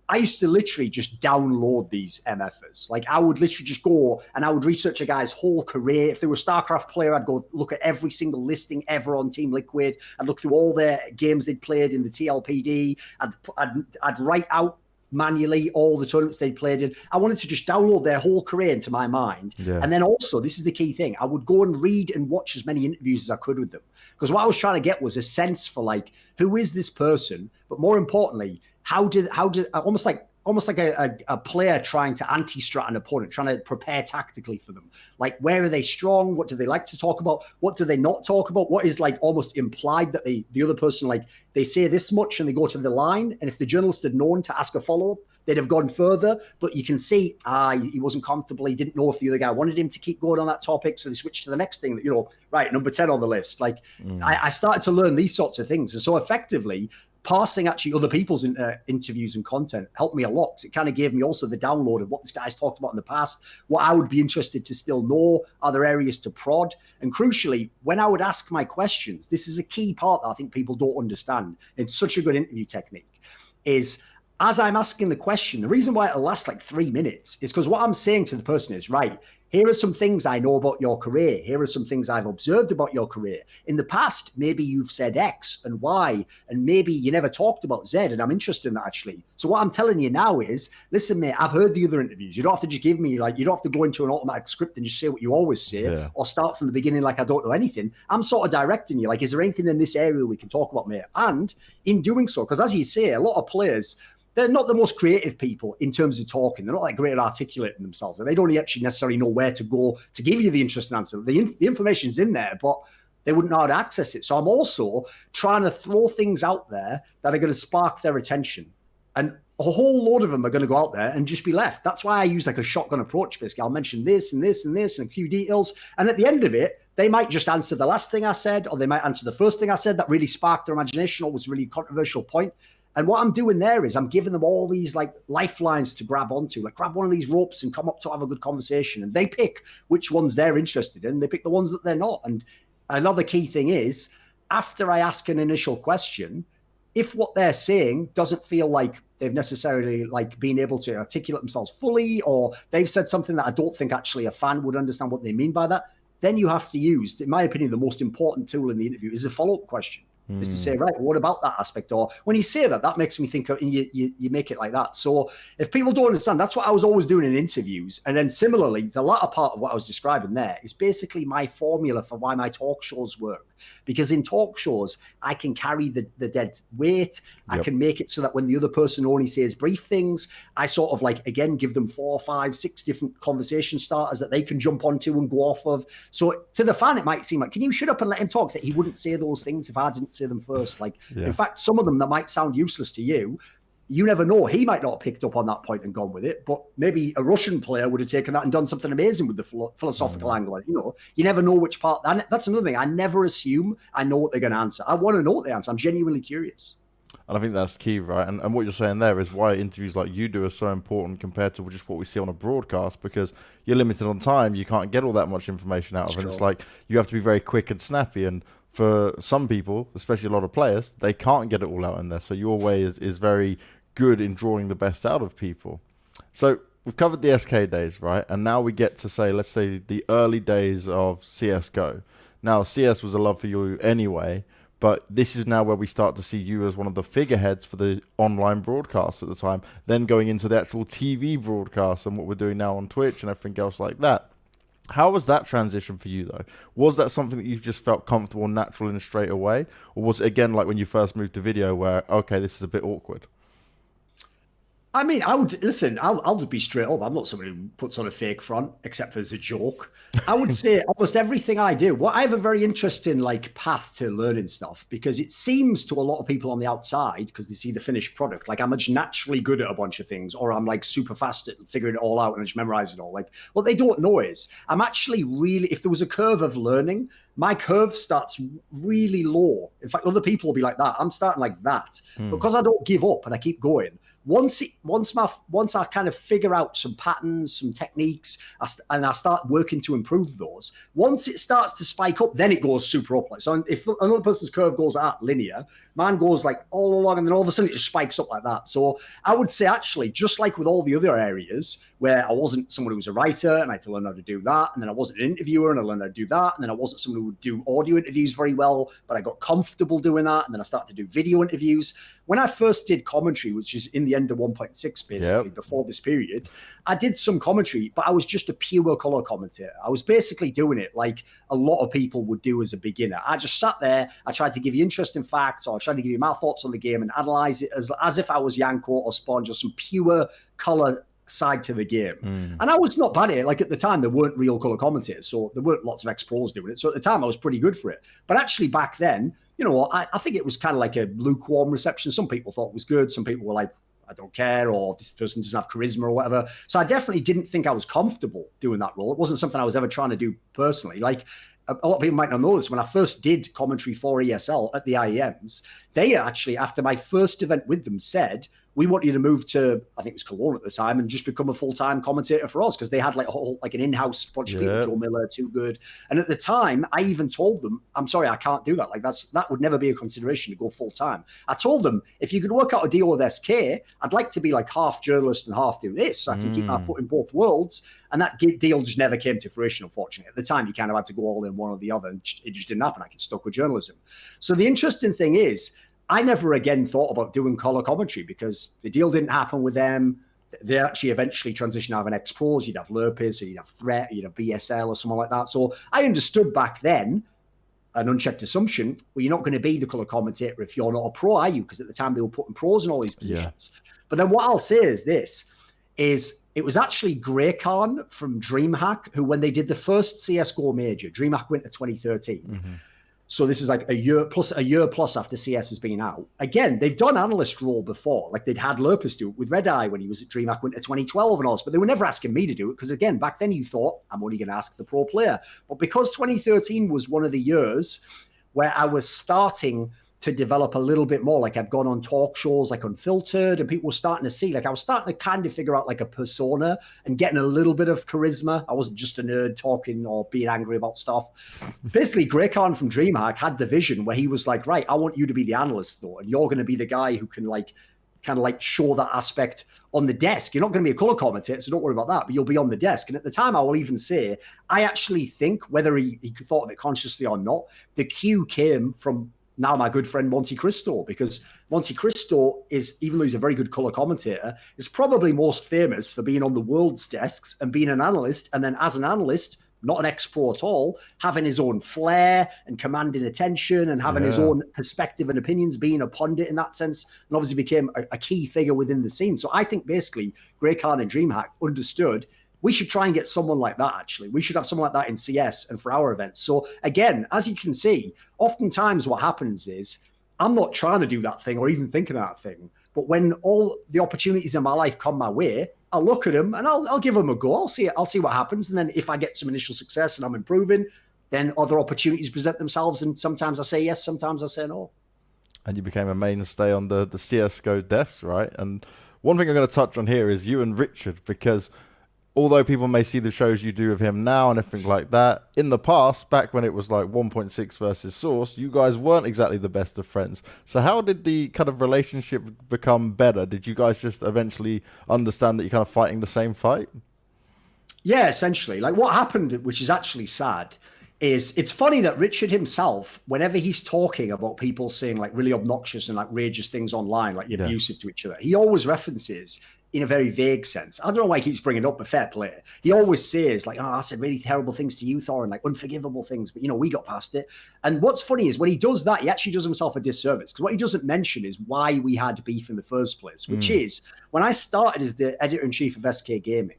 I used to literally just download these MFers. Like, I would literally just go and I would research a guy's whole career. If they were a StarCraft player, I'd go look at every single listing ever on Team Liquid. I'd look through all their games they'd played in the TLPD. I'd write out manually all the tournaments they played in. I wanted to just download their whole career into my mind. Yeah. And then also, this is the key thing, I would go and read and watch as many interviews as I could with them. Because what I was trying to get was a sense for, like, who is this person? But more importantly, how did almost like a player trying to anti-strat an opponent, trying to prepare tactically for them. Like, where are they strong? What do they like to talk about? What do they not talk about? What is like almost implied that the other person, like, they say this much and they go to the line. And if the journalist had known to ask a follow-up, they'd have gone further. But you can see, he wasn't comfortable. He didn't know if the other guy wanted him to keep going on that topic. So they switched to the next thing that, right, number 10 on the list. Like, I started to learn these sorts of things. And so effectively, parsing actually other people's interviews and content helped me a lot, because it kind of gave me also the download of what this guy's talked about in the past, what I would be interested to still know, other areas to prod. And crucially, when I would ask my questions, this is a key part that I think people don't understand. It's such a good interview technique, is as I'm asking the question, the reason why it'll last like 3 minutes is because what I'm saying to the person is, right, here are some things I know about your career. Here are some things I've observed about your career. In the past, maybe you've said X and Y, and maybe you never talked about Z, and I'm interested in that actually. So what I'm telling you now is, listen, mate, I've heard the other interviews. You don't have to just give me, like, you don't have to go into an automatic script and just say what you always say, or start from the beginning like I don't know anything. I'm sort of directing you, like, is there anything in this area we can talk about, mate? And in doing so, because as you say, a lot of players, they're not the most creative people in terms of talking. They're not like great at articulating themselves. And they don't actually necessarily know where to go to give you the interesting answer. The information's in there, but they wouldn't know how to access it. So I'm also trying to throw things out there that are going to spark their attention. And a whole load of them are going to go out there and just be left. That's why I use like a shotgun approach, basically. I'll mention this and this and this and a few details. And at the end of it, they might just answer the last thing I said, or they might answer the first thing I said that really sparked their imagination or was a really controversial point. And what I'm doing there is I'm giving them all these like lifelines to grab onto, like grab one of these ropes and come up to have a good conversation. And they pick which ones they're interested in. They pick the ones that they're not. And another key thing is, after I ask an initial question, if what they're saying doesn't feel like they've necessarily like been able to articulate themselves fully, or they've said something that I don't think actually a fan would understand what they mean by that, then you have to use, in my opinion, the most important tool in the interview is a follow-up question. Is to say, right, what about that aspect? Or when you say that, that makes me think, and you make it like that. So if people don't understand, that's what I was always doing in interviews. And then similarly, the latter part of what I was describing there is basically my formula for why my talk shows work. Because in talk shows, I can carry the dead weight. I can make it so that when the other person only says brief things, I sort of like, again, give them 4, 5, 6 different conversation starters that they can jump onto and go off of. So to the fan, it might seem like, can you shut up and let him talk? So he wouldn't say those things if I didn't say them first. Like, in fact, some of them that might sound useless to you, you never know. He might not have picked up on that point and gone with it, but maybe a Russian player would have taken that and done something amazing with the philosophical angle. You know, you never know which part. And that's another thing. I never assume I know what they're going to answer. I want to know what they answer. I'm genuinely curious. And I think that's key, right? And what you're saying there is why interviews like you do are so important compared to just what we see on a broadcast, because you're limited on time. You can't get all that much information out of it. And it's like you have to be very quick and snappy. And for some people, especially a lot of players, they can't get it all out in there. So your way is very good in drawing the best out of people. So we've covered the SK days, right? And now we get to say, let's say the early days of CSGO. Now, CS was a love for you anyway, but this is now where we start to see you as one of the figureheads for the online broadcasts at the time, then going into the actual TV broadcasts and what we're doing now on Twitch and everything else like that. How was that transition for you, though? Was that something that you just felt comfortable and natural in straight away? Or was it, again, like when you first moved to video where, okay, this is a bit awkward? I mean, I'll just be straight up. I'm not somebody who puts on a fake front, except for as a joke. I would say almost everything I do. Well, I have a very interesting like path to learning stuff, because it seems to a lot of people on the outside, because they see the finished product, like I'm much naturally good at a bunch of things, or I'm like super fast at figuring it all out and I just memorize it all. Like, what they don't know is I'm actually really, if there was a curve of learning, my curve starts really low. In fact, other people will be like that. I'm starting like that because I don't give up and I keep going. Once I kind of figure out some patterns, some techniques, and I start working to improve those, once it starts to spike up, then it goes super up. Like, so if another person's curve goes out linear, mine goes like all along, and then all of a sudden it just spikes up like that. So I would say actually, just like with all the other areas where I wasn't someone who was a writer and I had to learn how to do that, and then I wasn't an interviewer and I learned how to do that, and then I wasn't someone who would do audio interviews very well, but I got comfortable doing that, and then I started to do video interviews. When I first did commentary, which is in the end of 1.6 basically, before this period, I did some commentary, but I was just a pure color commentator. I was basically doing it like a lot of people would do as a beginner. I just sat there, I tried to give you interesting facts, or I tried to give you my thoughts on the game and analyze it as if I was Yanko or Sponge, or some pure color side to the game. And I was not bad at it. Like at the time, there weren't real color commentators, so there weren't lots of ex-pros doing it. So at the time, I was pretty good for it. But actually back then, you know, I think it was kind of like a lukewarm reception. Some people thought it was good. Some people were like, I don't care, or this person doesn't have charisma or whatever. So I definitely didn't think I was comfortable doing that role. It wasn't something I was ever trying to do personally. Like, a lot of people might not know this. When I first did commentary for ESL at the IEMs, they actually, after my first event with them, said, we want you to move to, I think it was Cologne at the time, and just become a full-time commentator for us, because they had like an in-house bunch of people, Joe Miller, Too Good. And at the time, I even told them, I'm sorry, I can't do that. Like that would never be a consideration to go full-time. I told them, if you could work out a deal with SK, I'd like to be like half journalist and half do this, so I can keep my foot in both worlds. And that deal just never came to fruition, unfortunately. At the time, you kind of had to go all in one or the other, and it just didn't happen. I get stuck with journalism. So the interesting thing is, I never again thought about doing color commentary, because the deal didn't happen with them. They actually eventually transitioned out of an X-Pros. You'd have Lurpis, or you'd have Threat, you'd have BSL or something like that. So I understood back then, an unchecked assumption, well, you're not going to be the color commentator if you're not a pro, are you? Because at the time they were putting pros in all these positions. Yeah. But then what I'll say is this, it was actually Grey Khan from DreamHack who, when they did the first CSGO major, DreamHack Winter 2013. Mm-hmm. So this is like a year plus after CS has been out. Again, they've done analyst role before. Like they'd had Lurpus do it with Red Eye when he was at DreamHack Winter 2012 and all this, but they were never asking me to do it, because again, back then you thought, I'm only going to ask the pro player. But because 2013 was one of the years where I was starting to develop a little bit more, like I'd gone on talk shows like Unfiltered, and people were starting to see, like I was starting to kind of figure out like a persona and getting a little bit of charisma. I wasn't just a nerd talking or being angry about stuff. Basically, Grey Khan from DreamHack had the vision where he was like, right, I want you to be the analyst though, and you're going to be the guy who can like kind of like show that aspect on the desk. You're not going to be a color commentator, so don't worry about that, but you'll be on the desk. And at the time, I will even say, I actually think, whether he thought of it consciously or not, the cue came from now my good friend Monte Cristo, because Monte Cristo is, even though he's a very good color commentator, is probably most famous for being on the world's desks and being an analyst. And then as an analyst, not an ex-pro at all, having his own flair and commanding attention and having his own perspective and opinions, being a pundit in that sense, and obviously became a key figure within the scene. So I think basically Grey Khan and DreamHack understood, we should try and get someone like that, actually. We should have someone like that in CS and for our events. So again, as you can see, oftentimes what happens is I'm not trying to do that thing or even thinking of that thing. But when all the opportunities in my life come my way, I'll look at them and I'll give them a go. I'll see what happens. And then if I get some initial success and I'm improving, then other opportunities present themselves. And sometimes I say yes, sometimes I say no. And you became a mainstay on the CSGO desk, right? And one thing I'm going to touch on here is you and Richard, because although people may see the shows you do of him now and everything like that, in the past, back when it was like 1.6 versus Source, you guys weren't exactly the best of friends. So how did the kind of relationship become better? Did you guys just eventually understand that you're kind of fighting the same fight? Yeah, essentially. Like what happened, which is actually sad, is it's funny that Richard himself, whenever he's talking about people saying like really obnoxious and outrageous things online, like abusive to each other, he always references in a very vague sense. I don't know why he keeps bringing it up, but fair play. He always says like, oh, I said really terrible things to you, Thorin, like unforgivable things, but we got past it. And what's funny is when he does that, he actually does himself a disservice, because what he doesn't mention is why we had beef in the first place, which is when I started as the editor-in-chief of SK Gaming,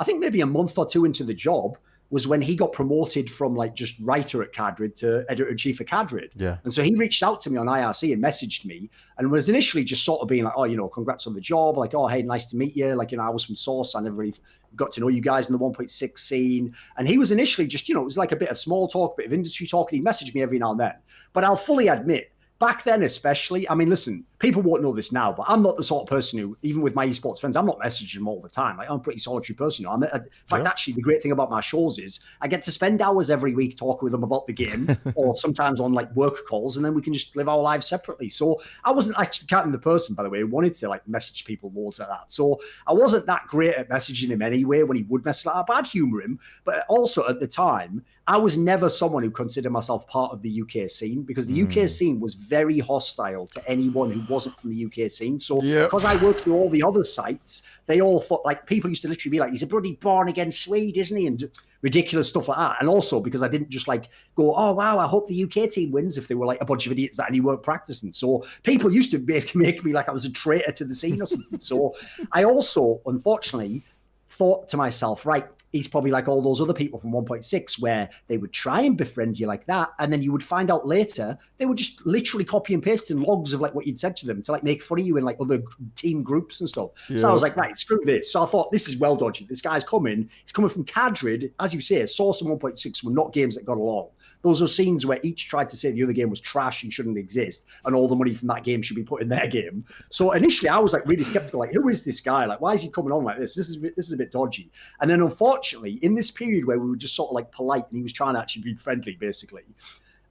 I think maybe a month or two into the job was when he got promoted from like just writer at Cadrid to editor-in-chief of Cadrid. Yeah. And so he reached out to me on IRC and messaged me and was initially just sort of being like, oh, congrats on the job. Like, oh, hey, nice to meet you. Like, I was from Source. I never really got to know you guys in the 1.6 scene. And he was initially just, it was like a bit of small talk, a bit of industry talk. And he messaged me every now and then. But I'll fully admit, back then especially, I mean, listen, people won't know this now, but I'm not the sort of person who, even with my esports friends, I'm not messaging them all the time. Like, I'm a pretty solitary person. In fact, actually, the great thing about my shows is I get to spend hours every week talking with them about the game, or sometimes on like work calls, and then we can just live our lives separately. So I wasn't actually counting the person, by the way, who wanted to like message people loads like that. So I wasn't that great at messaging him anyway when he would message like that, but I'd humor him. But also at the time, I was never someone who considered myself part of the UK scene, because the UK scene was very hostile to anyone who wasn't from the UK scene. So because I worked through all the other sites, they all thought, like, people used to literally be like, he's a bloody born again Swede, isn't he? And ridiculous stuff like that. And also because I didn't just like go, oh, wow, I hope the UK team wins, if they were like a bunch of idiots that weren't practicing. So people used to basically make me like I was a traitor to the scene or something. So I also, unfortunately, thought to myself, right, he's probably like all those other people from 1.6 where they would try and befriend you like that. And then you would find out later, they would just literally copy and paste in logs of like what you'd said to them to like make fun of you in like other team groups and stuff. Yeah. So I was like, right, screw this. So I thought, this is well dodgy. This guy's coming. He's coming from Cadrid. As you say, Source and 1.6 were not games that got along. Those are scenes where each tried to say the other game was trash and shouldn't exist, and all the money from that game should be put in their game. So initially, I was like really skeptical, like, who is this guy? Like, why is he coming on like this? This is a bit dodgy. And then unfortunately, in this period where we were just sort of like polite, and he was trying to actually be friendly, basically.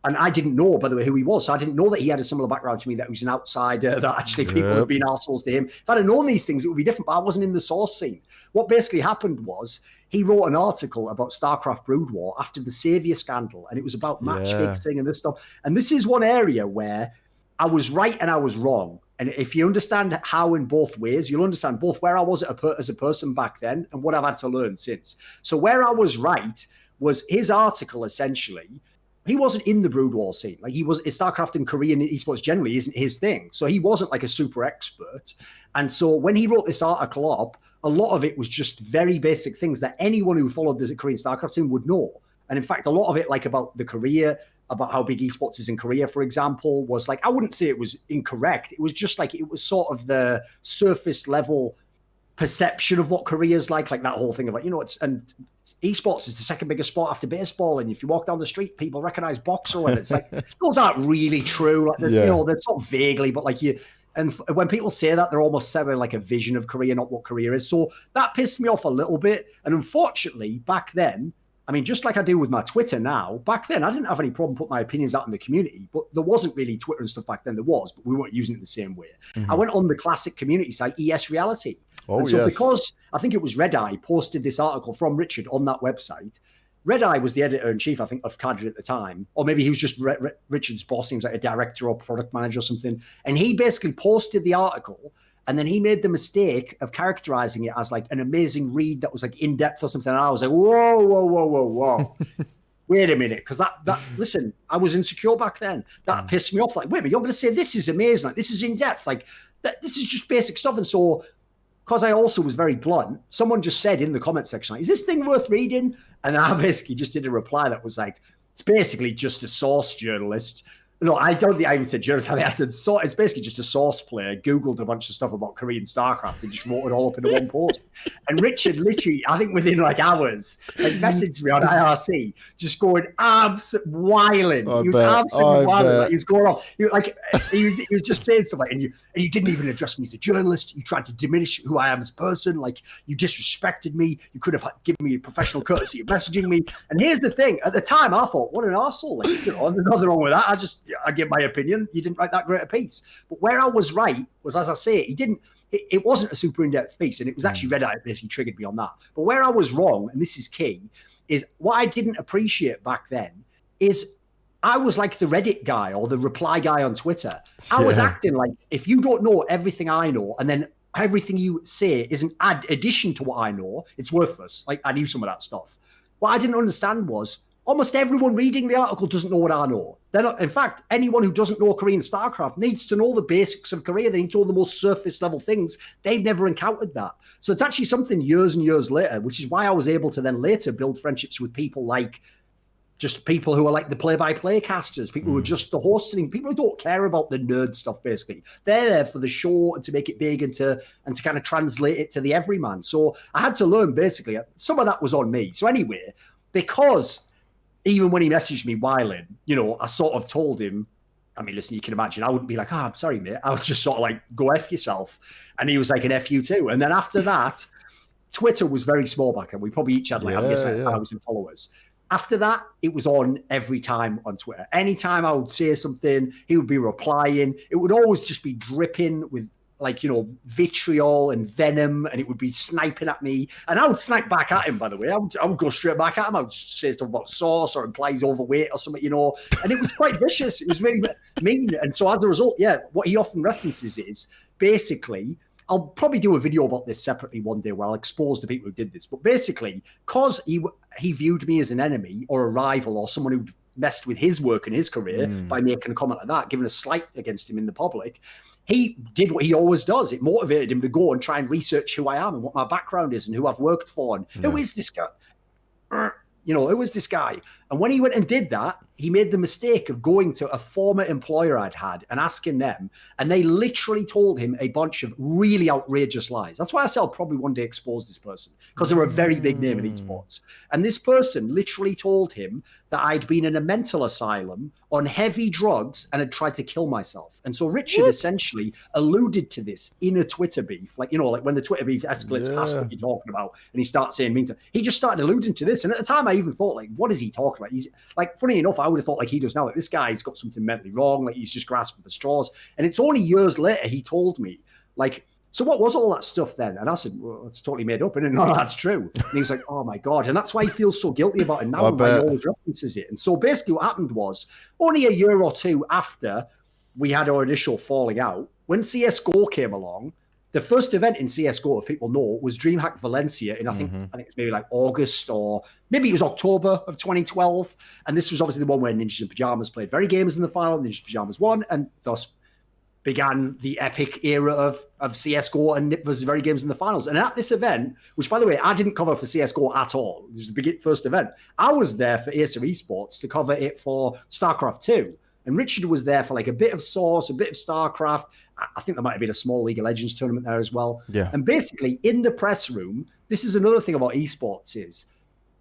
And I didn't know, by the way, who he was. So I didn't know that he had a similar background to me, that he was an outsider, that actually people had been arseholes to him. If I'd have known these things, it would be different, but I wasn't in the Source scene. What basically happened was he wrote an article about StarCraft Brood War after the Savior scandal, and it was about match fixing and this stuff. And this is one area where I was right and I was wrong. And if you understand how in both ways, you'll understand both where I was as a person back then and what I've had to learn since. So where I was right was his article, essentially, he wasn't in the Brood War scene. Like, he was, StarCraft and Korean esports generally isn't his thing. So he wasn't like a super expert. And so when he wrote this article up, a lot of it was just very basic things that anyone who followed the Korean StarCraft scene would know. And in fact, a lot of it, like about the Korea, about how big esports is in Korea, for example, was like, I wouldn't say it was incorrect. It was just like, it was sort of the surface level perception of what Korea's like that whole thing of like, you know, and esports is the second biggest sport after baseball. And if you walk down the street, people recognize boxer. And it's like, those aren't really true. Like, you know, they're sort of vaguely, but like and when people say that, they're almost selling like a vision of Korea, not what Korea is. So that pissed me off a little bit. And unfortunately, back then, I mean, just like I do with my Twitter now, back then I didn't have any problem putting my opinions out in the community, but there wasn't really Twitter and stuff back then. There was, but we weren't using it the same way. Mm-hmm. I went on the classic community site, ES Reality. And so because I think it was Red Eye posted this article from Richard on that website. Red Eye was the editor-in-chief, I think, of Cadre at the time. Or maybe he was just Richard's boss. He was like a director or product manager or something. And he basically posted the article, and then he made the mistake of characterizing it as like an amazing read that was like in-depth or something. And I was like, whoa. Wait a minute. Because listen, I was insecure back then. That pissed me off. Like, wait a minute, you're going to say this is amazing. Like, this is in-depth. Like, this is just basic stuff. And so, because I also was very blunt, someone just said in the comment section, like, is this thing worth reading? And I basically just did a reply that was like, it's basically just a Source journalist. No, I don't think I even said journalist. I said, it's basically just a Source player, Googled a bunch of stuff about Korean StarCraft and just wrote it all up into one post. And Richard literally, I think within like hours, like messaged me on IRC, just going wiling. He was absolutely wiling. Like, he was going off. He was just saying stuff like, and you didn't even address me as a journalist. You tried to diminish who I am as a person. Like, you disrespected me. You could have given me a professional courtesy of messaging me. And here's the thing. At the time, I thought, what an arsehole. Like, you know, there's nothing wrong with that. I give my opinion. You didn't write that great a piece. But where I was right was, as I say, it wasn't a super in-depth piece, and it was actually Red Eye that basically triggered me on that. But where I was wrong, and this is key, is what I didn't appreciate back then is I was like the Reddit guy or the reply guy on Twitter. I was acting like, if you don't know everything I know, and then everything you say is an addition to what I know, it's worthless. Like, I knew some of that stuff. What I didn't understand was, almost everyone reading the article doesn't know what I know. They're not. In fact, anyone who doesn't know Korean StarCraft needs to know the basics of Korea. They need to know the most surface level things. They've never encountered that. So it's actually something years and years later, which is why I was able to then later build friendships with people like just people who are like the play-by-play casters, people who are just the hosting, people who don't care about the nerd stuff, basically. They're there for the show and to make it big and to kind of translate it to the everyman. So I had to learn, basically, some of that was on me. So anyway, because even when he messaged me whiling, you know, I sort of told him, I mean, listen, you can imagine, I wouldn't be like, I'm sorry, mate. I would just sort of like, go F yourself. And he was like, an F you too. And then after that, Twitter was very small back then. We probably each had like, I'm guessing, 1,000 followers. After that, it was on every time on Twitter. Anytime I would say something, he would be replying. It would always just be dripping with, like, you know, vitriol and venom, and it would be sniping at me. And I would snipe back at him, by the way. I would go straight back at him. I would say stuff about Source or imply he's overweight or something, you know. And it was quite vicious. It was really mean. And so as a result, what he often references is basically, I'll probably do a video about this separately one day where I'll expose the people who did this. But basically, because he viewed me as an enemy or a rival or someone who'd messed with his work and his career by making a comment like that, giving a slight against him in the public, he did what he always does. It motivated him to go and try and research who I am and what my background is and who I've worked for and who is this guy. You know, it was this guy. And when he went and did that, he made the mistake of going to a former employer I'd had and asking them. And they literally told him a bunch of really outrageous lies. That's why I said I'll probably one day expose this person, because they were a very big name in esports. And this person literally told him that I'd been in a mental asylum on heavy drugs and had tried to kill myself. And so Richard essentially alluded to this in a Twitter beef. Like, you know, like when the Twitter beef escalates past what you're talking about and he starts saying mean to, he just started alluding to this. And at the time I even thought, like, what is he talking about? He's like, funny enough, I would have thought like he does now, like this guy's got something mentally wrong, like he's just grasping the straws. And it's only years later he told me, like, so what was all that stuff then? And I said, well, it's totally made up. And no, that's true. And he was like, oh my God. And that's why he feels so guilty about it now. And why he always references it. And so basically what happened was only a year or two after we had our initial falling out, when CSGO came along, the first event in CSGO, if people know, was DreamHack Valencia in, I think it's maybe like August or maybe it was October of 2012. And this was obviously the one where Ninjas in Pajamas played Very Gamers in the final, Ninjas in Pajamas won, and thus began the epic era of CSGO and Nip versus Very Gamers in the finals. And at this event, which, by the way, I didn't cover for CSGO at all. It was the first event. I was there for Acer Esports to cover it for StarCraft 2. And Richard was there for like a bit of Source, a bit of StarCraft. I think there might have been a small League of Legends tournament there as well. Yeah. And basically, in the press room, this is another thing about esports is,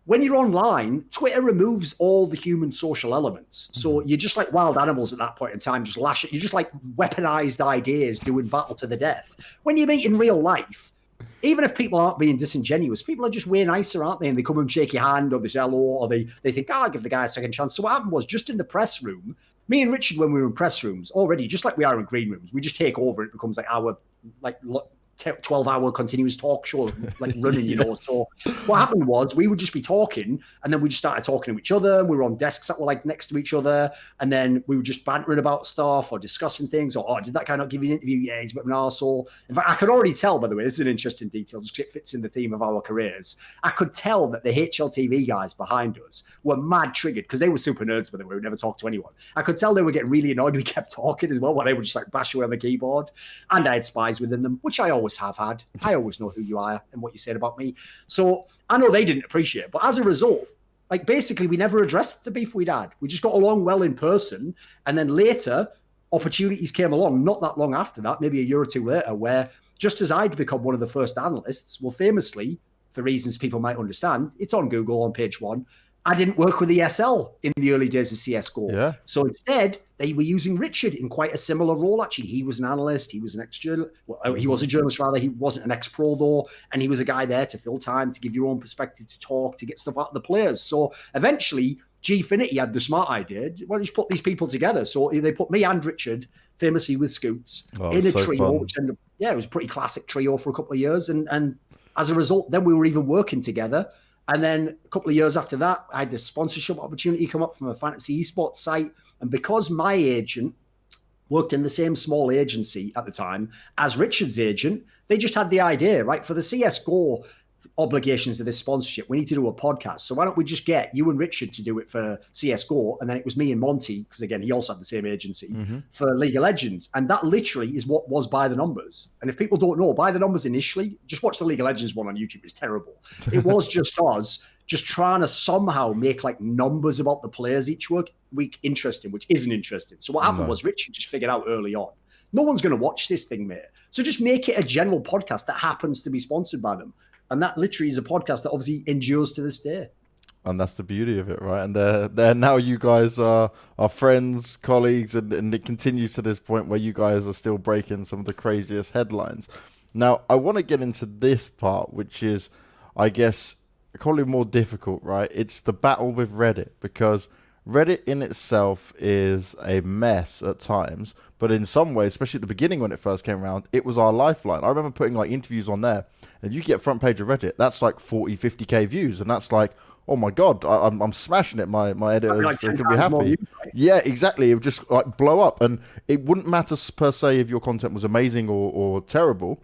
when you're online, Twitter removes all the human social elements. So you're just like wild animals at that point in time, just lash it. You're just like weaponized ideas doing battle to the death. When you meet in real life, even if people aren't being disingenuous, people are just way nicer, aren't they? And they come and shake your hand or they say hello, or they think, I'll give the guy a second chance. So what happened was, just in the press room, me and Richard, when we were in press rooms, already, just like we are in green rooms, we just take over. It becomes like our 12-hour continuous talk show, like running, you know. So what happened was we would just be talking, and then we just started talking to each other. We were on desks that were like next to each other, and then we were just bantering about stuff or discussing things, or, oh, did that guy not give you an interview? Yeah, he's a bit of an arsehole. In fact, I could already tell, by the way, this is an interesting detail, just it fits in the theme of our careers. I could tell that the HLTV guys behind us were mad triggered, because they were super nerds, by the way, we would never talk to anyone. I could tell they were getting really annoyed we kept talking as well, while they would just like bash away on the keyboard. And I had spies within them, which I always have had. I always know who you are and what you said about me. So I know they didn't appreciate it. But as a result, like, basically we never addressed the beef we'd had. We just got along well in person. And then later, opportunities came along, not that long after that, maybe a year or two later, where just as I'd become one of the first analysts, well, famously, for reasons people might understand, it's on Google on page 1, I didn't work with ESL in the early days of CSGO. Yeah. So instead, they were using Richard in quite a similar role, actually. He was an analyst. He was an ex-journalist. Well, he was a journalist, rather. He wasn't an ex-pro, though. And he was a guy there to fill time, to give your own perspective, to talk, to get stuff out of the players. So eventually, Gfinity had the smart idea. Why don't you just put these people together? So they put me and Richard, famously with Scoots, in a trio, which ended up, it was a pretty classic trio for a couple of years. And as a result, then we were even working together. And then a couple of years after that, I had this sponsorship opportunity come up from a fantasy esports site. And because my agent worked in the same small agency at the time as Richard's agent, they just had the idea, right, for the CSGO obligations of this sponsorship, we need to do a podcast. So why don't we just get you and Richard to do it for CSGO? And then it was me and Monty, because again, he also had the same agency, for League of Legends. And that literally is what was By the Numbers. And if people don't know, By the Numbers initially, just watch the League of Legends one on YouTube. It's terrible. It was just us just trying to somehow make like numbers about the players each week interesting, which isn't interesting. So what happened was Richard just figured out early on, no one's going to watch this thing, mate. So just make it a general podcast that happens to be sponsored by them. And that literally is a podcast that obviously endures to this day. And that's the beauty of it, right? And they're now you guys are friends, colleagues, and it continues to this point where you guys are still breaking some of the craziest headlines. Now, I want to get into this part, which is, I guess, probably more difficult, right? It's the battle with Reddit, because Reddit in itself is a mess at times, but in some ways, especially at the beginning when it first came around, it was our lifeline. I remember putting like interviews on there, and you get front page of Reddit, that's like 40, 50k views, and that's like, oh my God, I'm smashing it. My editors like could be happy. Views, right? Yeah, exactly. It would just like blow up, and it wouldn't matter per se if your content was amazing or terrible.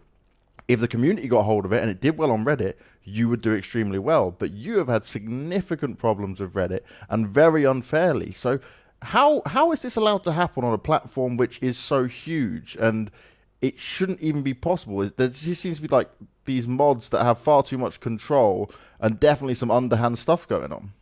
If the community got hold of it and it did well on Reddit, you would do extremely well. But you have had significant problems with Reddit, and very unfairly. So how is this allowed to happen on a platform which is so huge, and it shouldn't even be possible? There just seems to be like these mods that have far too much control and definitely some underhand stuff going on.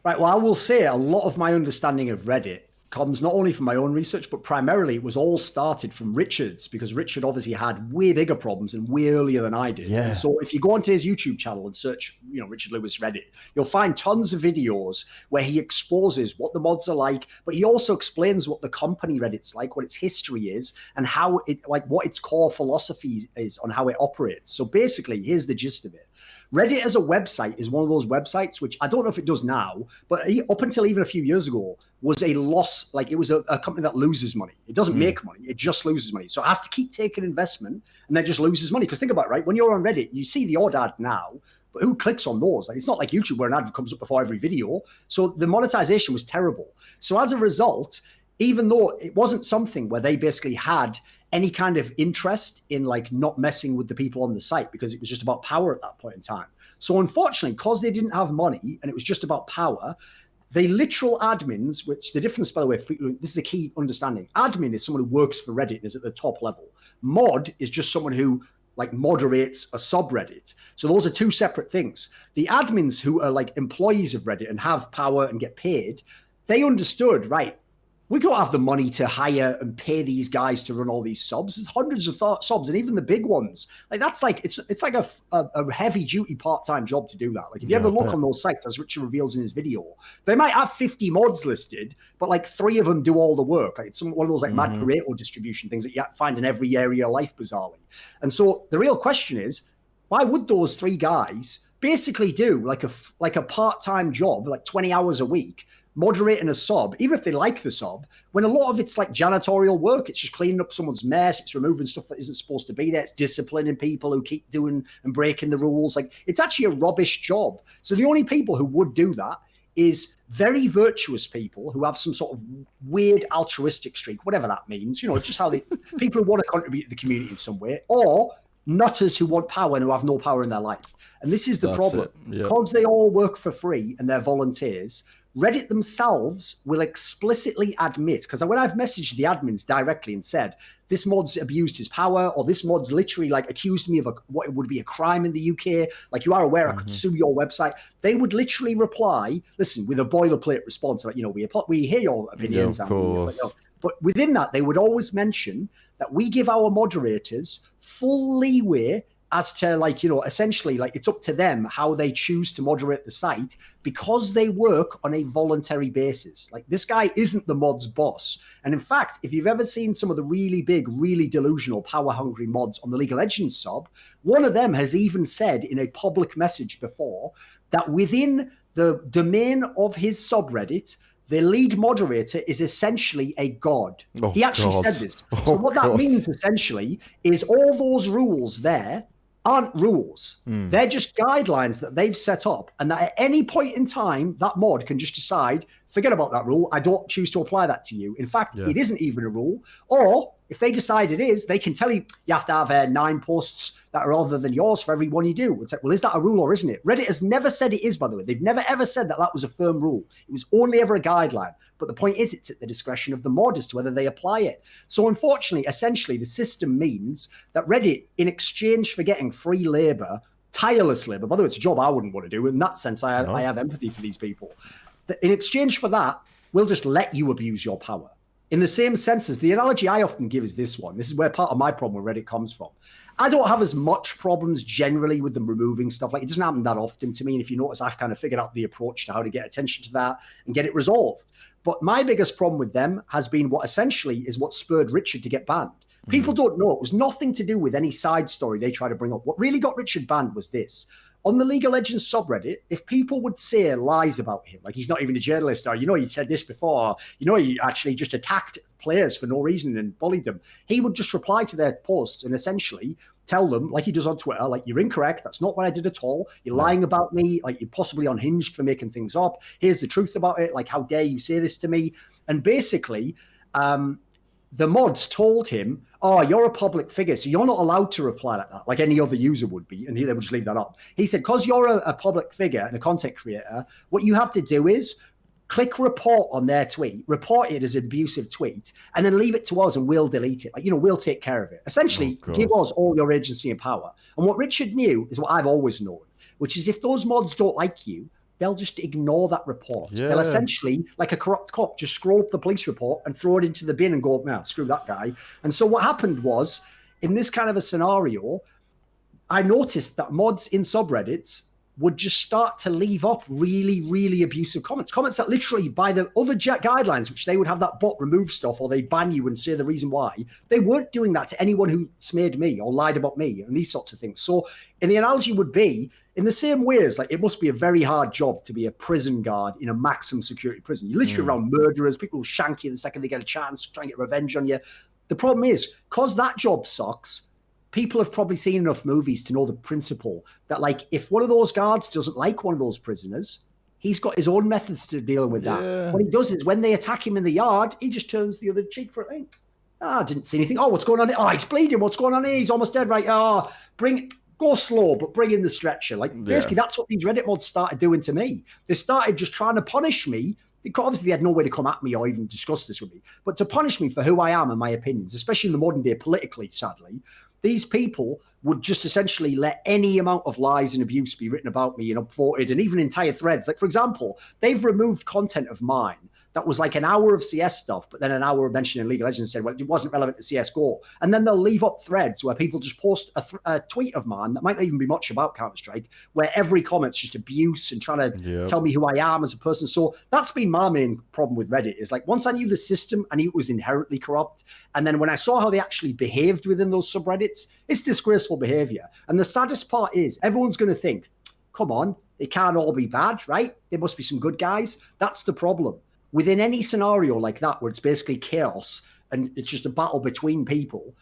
Right. Well, I will say a lot of my understanding of Reddit comes not only from my own research, but primarily it was all started from Richard's, because Richard obviously had way bigger problems and way earlier than I did. Yeah. And so if you go onto his YouTube channel and search, Richard Lewis Reddit, you'll find tons of videos where he exposes what the mods are like, but he also explains what the company Reddit's like, what its history is, and how it, like, what its core philosophy is on how it operates. So basically, here's the gist of it. Reddit as a website is one of those websites, which I don't know if it does now, but up until even a few years ago, was a loss. Like, it was a company that loses money. It doesn't make money. It just loses money. So it has to keep taking investment and then just loses money. Because think about it, right? When you're on Reddit, you see the odd ad now, but who clicks on those? Like, it's not like YouTube where an ad comes up before every video. So the monetization was terrible. So as a result, even though it wasn't something where they basically had any kind of interest in like not messing with the people on the site, because it was just about power at that point in time. So unfortunately, because they didn't have money and it was just about power, they literal admins, which the difference, by the way, this is a key understanding. Admin is someone who works for Reddit and is at the top level. Mod is just someone who like moderates a subreddit. So those are two separate things. The admins who are like employees of Reddit and have power and get paid, they understood, right, we don't have the money to hire and pay these guys to run all these subs. There's hundreds of subs, and even the big ones. Like, that's like, it's like a heavy duty part-time job to do that. Like, if you ever look on those sites, as Richard reveals in his video, they might have 50 mods listed, but like 3 of them do all the work. Like, it's one of those like mad Pareto distribution things that you find in every area of life, bizarrely. And so the real question is, why would those 3 guys basically do like a part-time job, like 20 hours a week, moderating a sub, even if they like the sub, when a lot of it's like janitorial work? It's just cleaning up someone's mess. It's removing stuff that isn't supposed to be there. It's disciplining people who keep doing and breaking the rules. Like, it's actually a rubbish job. So the only people who would do that is very virtuous people who have some sort of weird altruistic streak, whatever that means. It's just how people who want to contribute to the community in some way, or nutters who want power and who have no power in their life. And this is the problem. Because they all work for free and they're volunteers, Reddit themselves will explicitly admit, because when I've messaged the admins directly and said, this mod's abused his power, or this mod's literally like accused me of what would be a crime in the UK, like, you are aware I could sue your website, they would literally reply, listen, with a boilerplate response, like, we hear your opinions. Of course. But within that, they would always mention that we give our moderators full leeway as to, like, essentially, like, it's up to them how they choose to moderate the site, because they work on a voluntary basis. Like, this guy isn't the mod's boss. And in fact, if you've ever seen some of the really big, really delusional, power-hungry mods on the League of Legends sub, one of them has even said in a public message before that within the domain of his subreddit, the lead moderator is essentially a god. He actually said this. So what that means essentially is all those rules there aren't rules. They're just guidelines that they've set up, and that at any point in time, that mod can just decide, forget about that rule. I don't choose to apply that to you. In fact, it isn't even a rule. Or if they decide it is, they can tell you, you have to have 9 posts that are other than yours for every one you do. It's like, well, is that a rule or isn't it? Reddit has never said it is, by the way. They've never ever said that was a firm rule. It was only ever a guideline. But the point is, it's at the discretion of the mod as to whether they apply it. So unfortunately, essentially, the system means that Reddit, in exchange for getting free labor, tireless labor, by the way, it's a job I wouldn't want to do. In that sense, I have empathy for these people. In exchange for that, we'll just let you abuse your power. In the same sense as the analogy I often give is this one. This is where part of my problem with Reddit comes from. I don't have as much problems generally with them removing stuff. Like, it doesn't happen that often to me. And if you notice, I've kind of figured out the approach to how to get attention to that and get it resolved. But my biggest problem with them has been what essentially is what spurred Richard to get banned. People don't know. It was nothing to do with any side story they try to bring up. What really got Richard banned was this. On the League of Legends subreddit, if people would say lies about him, like he's not even a journalist, or, he said this before, or, he actually just attacked players for no reason and bullied them, he would just reply to their posts and essentially tell them, like he does on Twitter, like, you're incorrect. That's not what I did at all. You're lying about me. Like, you're possibly unhinged for making things up. Here's the truth about it. Like, how dare you say this to me? And basically, the mods told him, oh, you're a public figure, so you're not allowed to reply like that, like any other user would be. And they would just leave that up. He said, because you're a public figure and a content creator, what you have to do is click report on their tweet, report it as an abusive tweet, and then leave it to us and we'll delete it. Like, we'll take care of it. Essentially, give us all your agency and power. And what Richard knew is what I've always known, which is if those mods don't like you, they'll just ignore that report. Yeah. They'll essentially, like a corrupt cop, just scroll up the police report and throw it into the bin and go, nah, screw that guy. And so what happened was, in this kind of a scenario, I noticed that mods in subreddits would just start to leave up really, really abusive comments that literally by the other guidelines, which they would have that bot remove stuff or they'd ban you and say the reason why, they weren't doing that to anyone who smeared me or lied about me and these sorts of things. So, and the analogy would be, in the same way as like, it must be a very hard job to be a prison guard in a maximum security prison. You're literally around murderers, people who shank you the second they get a chance, try and get revenge on you. The problem is, because that job sucks, people have probably seen enough movies to know the principle that, like, if one of those guards doesn't like one of those prisoners, he's got his own methods to dealing with that. Yeah. What he does is when they attack him in the yard, he just turns the other cheek for it. I didn't see anything. Oh, what's going on here? Oh, he's bleeding. What's going on here? He's almost dead, right? Oh, go slow, but bring in the stretcher. Like, basically, that's what these Reddit mods started doing to me. They started just trying to punish me. Obviously, they had no way to come at me or even discuss this with me, but to punish me for who I am and my opinions, especially in the modern day politically, sadly, these people would just essentially let any amount of lies and abuse be written about me and upvoted, and even entire threads. Like, for example, they've removed content of mine that was like an hour of CS stuff, but then an hour of mentioning League of Legends and said, well, it wasn't relevant to CSGO. And then they'll leave up threads where people just post a tweet of mine that might not even be much about Counter-Strike, where every comment's just abuse and trying to tell me who I am as a person. So that's been my main problem with Reddit, is like, once I knew the system, I knew it was inherently corrupt. And then when I saw how they actually behaved within those subreddits, it's disgraceful behavior. And the saddest part is everyone's going to think, come on, they can't all be bad, right? There must be some good guys. That's the problem. Within any scenario like that, where it's basically chaos and it's just a battle between people,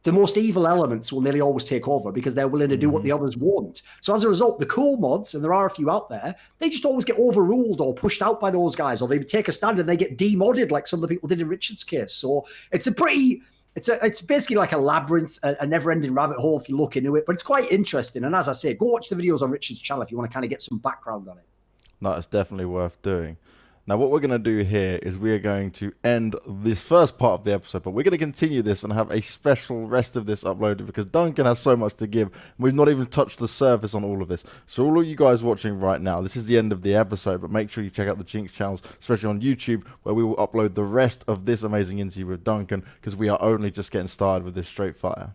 the most evil elements will nearly always take over because they're willing to do what the others won't. So as a result, the cool mods, and there are a few out there, they just always get overruled or pushed out by those guys, or they take a stand and they get demodded like some of the people did in Richard's case. So it's it's basically like a labyrinth, a never-ending rabbit hole if you look into it, but it's quite interesting. And as I say, go watch the videos on Richard's channel if you want to kind of get some background on it. No, it's definitely worth doing. Now, what we're going to do here is we are going to end this first part of the episode, but we're going to continue this and have a special rest of this uploaded because Duncan has so much to give. We've not even touched the surface on all of this. So all of you guys watching right now, this is the end of the episode, but make sure you check out the Ginx channels, especially on YouTube, where we will upload the rest of this amazing interview with Duncan because we are only just getting started with this straight fire.